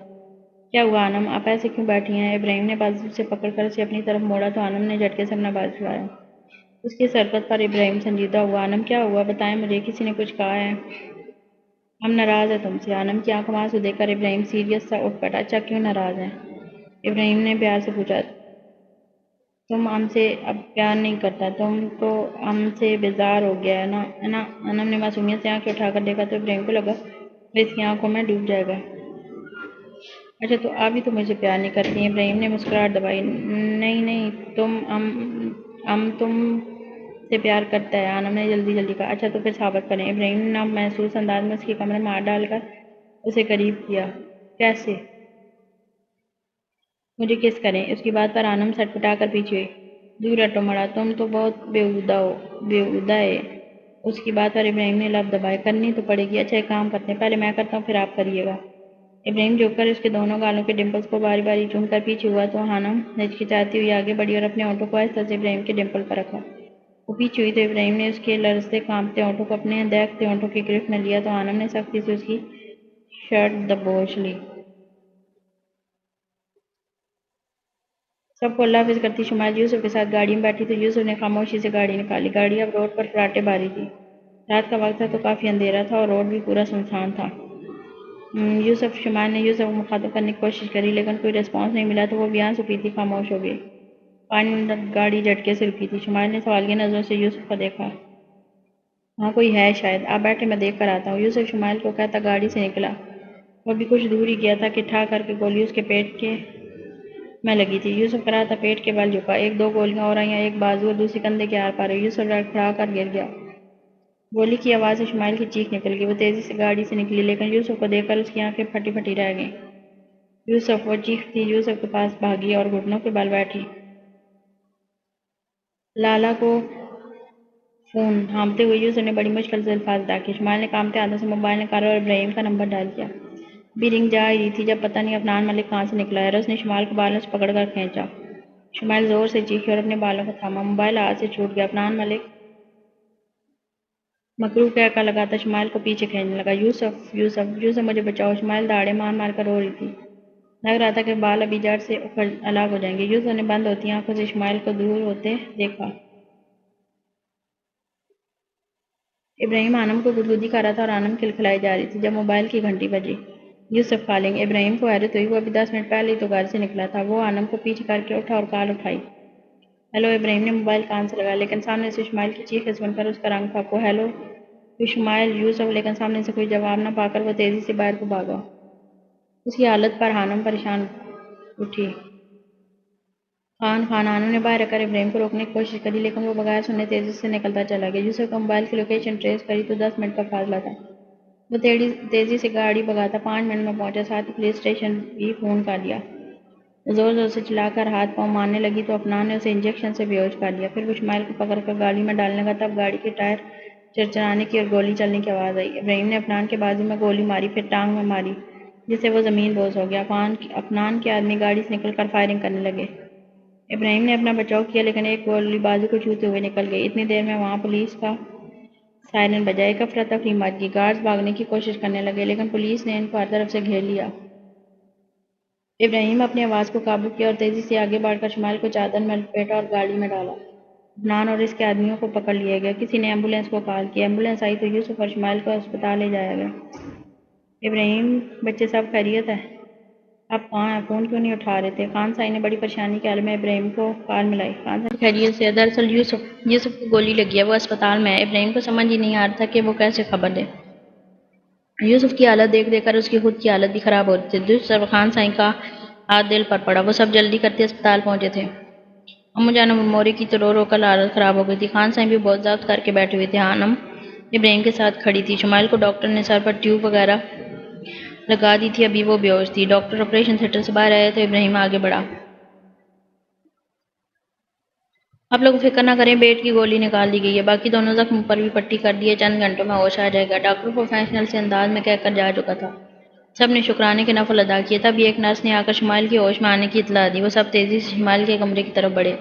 کیا ہوا آنم، آپ ایسے کیوں بیٹھی ہیں؟ ابراہیم نے بازو سے پکڑ کر اسے اپنی طرف موڑا تو آنم نے جھٹکے سے اپنا بازو چھڑایا۔ اس کی اس حرکت پر ابراہیم سنجیدہ ہوا۔ آنم کیا ہوا؟ بتائیں مجھے، کسی نے کچھ کہا ہے؟ ہم ناراض ہیں تم سے۔ آنم کی آنکھوں میں آنسو دیکھ کر ابراہیم سیریس سا اٹھ بیٹھا۔ اچھا کیوں ناراض ہیں؟ ابراہیم نے پیار سے پوچھا۔ تم ہم سے اب پیار نہیں کرتا، تم تو ہم سے بیزار ہو گیا ہے نا؟ آنم نے معصومیت سے آنکھیں اٹھا کر دیکھا تو ابراہیم کو لگا وہ اس کی آنکھوں میں ڈوب جائے گا۔ اچھا تو آپ بھی تو مجھے پیار نہیں کرتی ہیں؟ ابراہیم نے مسکراہٹ دبائی۔ نہیں ہم تم سے پیار کرتا ہے، آنم نے جلدی کہا۔ اچھا تو پھر ثابت کریں۔ ابراہیم نے محسوس انداز میں اس کے کمرے میں ہاتھ ڈال کر اسے قریب کیا۔ کیسے؟ مجھے کس کریں؟ اس کی بات پر آنم سٹپٹا کر پیچھے ہوئی۔ دور ہٹو مڑا، تم تو بہت بیہودہ ہے۔ اس کی بات پر ابراہیم نے لب دبائے۔ کرنی تو پڑے گی۔ اچھا ایک کام کرتے ہیں، پہلے میں کرتا ہوں پھر آپ کریے گا۔ ابراہیم جھک کر اس کے دونوں گالوں کے ڈمپلز کو باری باری چوم کر پیچھے ہوا تو آنم ہچکچاتی ہوئی آگے بڑھی اور اپنے ہونٹوں کو آہستہ سے ابراہیم کے ڈمپل پر رکھا۔ وہ پیچھے ہوئی تو ابراہیم نے اس کے لرزتے کانپتے ہونٹوں کو اپنے دہکتے ہونٹوں کی گرفت میں لیا تو آنم نے سختی سے اس کی شرٹ دبوچ لی۔ سب کو اللہ حافظ کرتی شمائل یوسف کے ساتھ گاڑی میں بیٹھی تو یوسف نے خاموشی سے گاڑی نکالی۔ گاڑی اب روڈ پر فراٹے باری تھی۔ رات کا وقت تھا تو کافی اندھیرا تھا اور روڈ بھی پورا سنسان تھا۔ شمائل نے یوسف کو مخاطب کرنے کی کوشش کری لیکن کوئی رسپانس نہیں ملا تو وہ بھی آنسو پیتی خاموش ہو گئی۔ 5 منٹ گاڑی جھٹکے سے رکی تھی۔ شمائل نے سوالیہ نظروں سے یوسف کو دیکھا۔ وہاں کوئی ہے شاید، آپ بیٹھیں میں دیکھ کر آتا ہوں۔ یوسف شمائل کو کہتا گاڑی سے نکلا۔ وہ بھی کچھ دور ہی گیا تھا کہ ٹھا کر کے گولی اس کے پیٹ میں لگی تھی۔ یوسف کر رہا تھا، پیٹ کے بل جھکا، 1 2 گولیاں اور آئیں، ایک بازو اور دوسری کندھے کے آر پار ہوئی۔ یوسف لڑکھڑا کر گر گیا۔ گولی کی آواز سے شمائل کی چیخ نکل گئی۔ وہ تیزی سے گاڑی سے نکلی لیکن یوسف کو دیکھ کر اس کی آنکھیں پھٹی پھٹی رہ گئیں۔ یوسف! وہ چیختی یوسف کے پاس بھاگی اور گھٹنوں کے بل بیٹھی۔ لالا کو فون، ہانپتے ہوئے یوسف نے بڑی مشکل سے الفاظ ادا کیے۔ شمائل نے کانپتے ہاتھوں سے موبائل نکالا اور ابراہیم کا نمبر ڈائل کیا۔ ابھی رنگ جا ہی رہی تھی جب پتہ نہیں عفنان ملک کہاں سے نکلا ہے۔ اس نے شمائل کو بالوں سے پکڑ کر کھینچا۔ شمائل زور سے چیخی اور اپنے بالوں کو تھاما۔ موبائل ہاتھ سے چھوٹ گیا۔ عفنان ملک مکروہ قہقہہ لگاتا شمائل کو پیچھے کھینچنے لگا۔ یوسف مجھے بچاؤ! شمائل دہاڑے مار مار کر رو رہی تھی۔ لگ رہا تھا کہ بال ابھی جڑ سے اکھڑ الگ ہو جائیں گے۔ یوسف نے بند ہوتی آنکھوں سے شمائل کو دور ہوتے دیکھا۔ ابراہیم آنم کو گدگدی کر رہا تھا اور آنم کھلکھلائی جا رہی تھی جب موبائل کی گھنٹی بجی۔ یوسف کالنگ! ابراہیم کو حیرت ہوئی، وہ ابھی 10 منٹ پہلے ہی تو گھر سے نکلا تھا۔ وہ آنم کو پیچھے کر کے اٹھا اور کال اٹھائی۔ ہیلو! ابراہیم نے موبائل کان سے لگایا لیکن سامنے سے شمائل کی چیخیں سن کر اس کا رنگ پھک۔ وہ ہیلو شمائل یوسف، لیکن سامنے سے کوئی جواب نہ پا کر وہ تیزی سے باہر کو بھاگا۔ اس کی حالت پر خانم پریشان اٹھی۔ خانانوں نے باہر آ کر ابراہیم کو روکنے کی کوشش کری، لیکن وہ بغیر سنے تیزی سے نکلتا چلا گیا۔ یوسف کا موبائل کی لوکیشن ٹریس کری تو 10 منٹ کا فاصلہ تھا۔ وہ تیزی سے گاڑی بھگاتا 5 منٹ میں پہنچا، ساتھ ہی پولیس اسٹیشن بھی فون کر لیا۔ زور زور سے چلا کر ہاتھ پاؤں مارنے لگی تو افنان نے اسے انجیکشن سے بے ہوش کر لیا۔ پھر وہ شمائل کو پکڑ کر گاڑی میں ڈالنے لگا، تب گاڑی کے ٹائر چرچرانے کی اور گولی چلنے کی آواز آئی۔ ابراہیم نے افنان کے بازو میں گولی ماری، پھر ٹانگ میں ماری، جس سے وہ زمین بوس ہو گیا۔ افنان کے آدمی گاڑی سے نکل کر فائرنگ کرنے لگے۔ ابراہیم نے اپنا بچاؤ کیا، لیکن ایک گولی بازو کو چھوتے ہوئے نکل گئی۔ اتنی دیر میں وہاں پولیس کا سائرن بجا، ایک افراتفری مچ گئی۔ گارڈز بھاگنے کی کوشش کرنے لگے، لیکن پولیس نے ان کو ہر طرف سے گھیر لیا۔ ابراہیم اپنی آواز کو قابو کیا اور تیزی سے آگے بڑھ کر شمائل کو چادر میں لپیٹا اور گاڑی میں ڈالا۔ افنان اور اس کے آدمیوں کو پکڑ لیا گیا۔ کسی نے ایمبولینس کو کال کیا۔ ایمبولینس آئی تو یوسف اور شمائل کو ہسپتال لے جایا گیا۔ ابراہیم، بچے سب خیریت ہے؟ آپ کہاں ہیں؟ فون کیوں نہیں اٹھا رہے تھے؟ خان سائی نے بڑی پریشانی کے حال میں ابراہیم کو کال ملائی۔ خان سائی خیریت سے ہے، دراصل یوسف کو گولی لگی ہے، وہ ہسپتال میں ہے۔ ابراہیم کو سمجھ ہی نہیں آ رہا تھا کہ وہ کیسے خبر دے۔ یوسف کی حالت دیکھ کر اس کی خود کی حالت بھی خراب ہو رہی تھی۔ دوسری طرف خان سائی کا ہاتھ دل پر پڑا، وہ سب جلدی کرتے ہسپتال پہنچے تھے۔ امو جان موری کی تو رو رو کر حالت خراب ہو گئی تھی۔ خان سائی بھی بہت ضبط کر کے بیٹھے ہوئے تھے۔ خانم ابراہیم کے ساتھ کھڑی تھی۔ شمائل کو ڈاکٹر نے سر پر ٹیوب وغیرہ لگا دی تھی، ابھی وہ بے ہوش تھی۔ ڈاکٹر آپریشن تھیٹر سے باہر آئے تو ابراہیم آگے بڑھا۔ آپ لوگ فکر نہ کریں، پیٹ کی گولی نکال دی گئی ہے، باقی دونوں زخم پر بھی پٹی کر دی ہے، چند گھنٹوں میں ہوش آ جائے گا، ڈاکٹر پروفیشنل سے انداز میں کہہ کر جا چکا تھا۔ سب نے شکرانے کے نفل ادا کیے، تب ایک نرس نے آ کر شمائل کے ہوش میں آنے کی اطلاع دی۔ وہ سب تیزی سے شمائل کے کمرے کی طرف بڑھے۔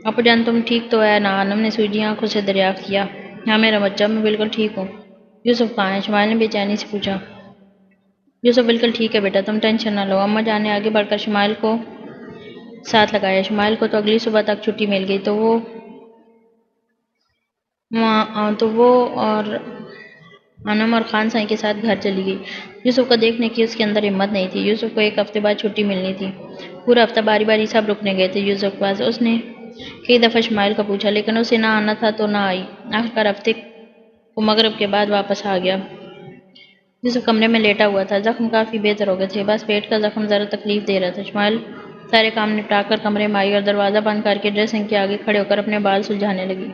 ابو جان تم ٹھیک تو ہے نا؟ خانم نے سوجی آنکھوں سے دریافت کیا۔ ہاں میرا بچہ، میں بالکل ٹھیک ہوں۔ یوسف کہاں ہے؟ شمائل نے بے چینی سے پوچھا۔ یوسف بالکل ٹھیک ہے بیٹا، تم ٹینشن نہ لو۔ اماں جان نے آگے بڑھ کر شمائل کو ساتھ لگایا۔ شمائل کو تو اگلی صبح تک چھٹی مل گئی تو وہ اور خانم اور خان سائی کے ساتھ گھر چلی گئی۔ یوسف کو دیکھنے کی اس کے اندر ہمت نہیں تھی۔ یوسف کو ایک ہفتے بعد چھٹی ملنی تھی۔ پورا ہفتہ باری باری سب رکنے گئے تھے یوسف کے پاس۔ اس نے کئی دفعہ شمائل کو پوچھا، لیکن اسے نہ آنا تھا تو نہ آئی۔ آخرکار ہفتے کو مغرب کے بعد واپس آ گیا۔ یوسف کمرے میں لیٹا ہوا تھا، زخم کافی بہتر ہو گئے تھے، بس پیٹ کا زخم ذرا تکلیف دے رہا تھا۔ شمائل سارے کام نپٹا کر کمرے میں آئی اور دروازہ بند کر کے ڈریسنگ کے آگے کھڑے ہو کر اپنے بال سلجھانے لگی۔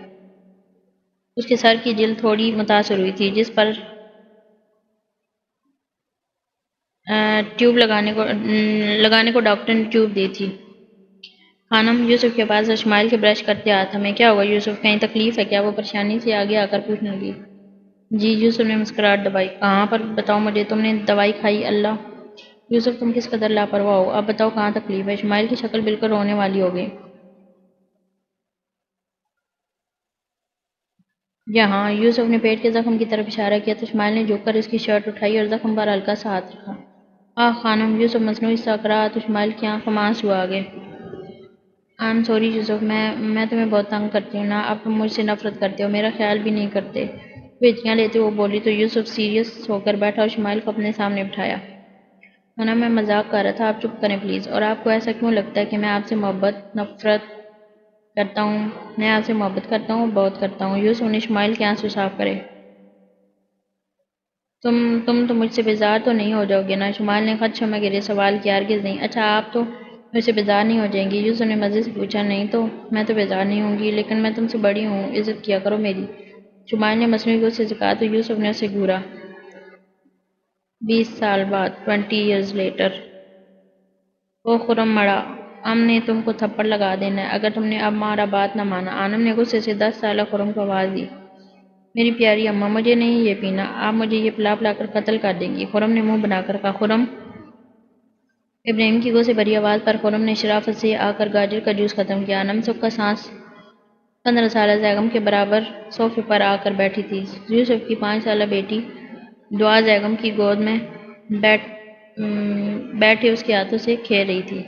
اس کے سر کی جلد تھوڑی متاثر ہوئی تھی، جس پر ٹیوب لگانے کو ڈاکٹر نے ٹیوب دی تھی۔ خانم یوسف کے پاس شمائل کے برش کرتے ہاتھ ہمیں کیا ہوا یوسف؟ کہیں تکلیف ہے کیا؟ وہ پریشانی سے آگے آ کر پوچھنے لگی۔ جی، یوسف نے مسکراہٹ دبائی۔ کہاں پر بتاؤ مجھے، تم نے دوائی کھائی؟ اللہ یوسف تم کس قدر لاپرواہ ہو، اب بتاؤ کہاں تکلیف ہے؟ شمائل کی شکل بالکل رونے والی ہو گئی۔ یہاں یوسف نے پیٹ کے زخم کی طرف اشارہ کیا تو شمائل نے جھک کر اس کی شرٹ اٹھائی اور زخم پر ہلکا سا ہاتھ رکھا۔ آہ خانم، یوسف مصنوعی سا کہا تو شمائل کی آنکھوں میں آنسو آ گئے۔ آئی ایم سوری یوسف، میں تمہیں بہت تنگ کرتی ہوں نا، اب تم مجھ سے نفرت کرتے ہو، میرا خیال بھی نہیں کرتے۔ وہ ہچکیاں لیتے ہوئے بولی تو یوسف سیریس ہو کر بیٹھا اور شمائل کو اپنے سامنے بٹھایا۔ خانم میں مذاق کر رہا تھا، آپ چپ کریں پلیز۔ اور آپ کو ایسا کیوں لگتا ہے کہ میں آپ سے نفرت کرتا ہوں؟ میں آپ سے محبت کرتا ہوں، بہت کرتا ہوں۔ یوسف نے شمائل کے آنسو صاف کرے۔ تم تو مجھ سے بیزار تو نہیں ہو جاؤ گے نا؟ شمائل نے خدشوں میں گھرے سوال کیا۔ ہرگز نہیں۔ اچھا آپ تو مجھ سے بیزار نہیں ہو جائیں گی؟ یوسف نے مزے سے پوچھا۔ نہیں تو میں تو بیزار نہیں ہوں گی، لیکن میں تم سے بڑی ہوں، عزت کیا کرو میری، شمائل نے مصنوعی غصے سے کہا تو یوسف نے اسے گھورا۔ 20 سال بعد 20 years later۔ او خرم مڑا، ہم نے تم کو تھپڑ لگا دینا ہے اگر تم نے اب ہمارا بات نہ مانا۔ خانم نے غصے سے 10 سالہ خرم کو آواز دی۔ میری پیاری اماں، مجھے نہیں یہ پینا، آپ مجھے یہ پلا پلا کر قتل کر دیں گی، خرم نے منہ بنا کر کہا۔ خرم! ابراہیم کی غصے بھری آواز پر خرم نے شرافت سے آ کر گاجر کا جوس ختم کیا۔ انم سکا سانس 15 سالہ بیگم کے برابر صوفے پر آ کر بیٹھی تھی۔ یوسف کی 5 سالہ بیٹی دعا بیگم کی گود میں بیٹھے اس کے ہاتھوں سے کھیل رہی تھی۔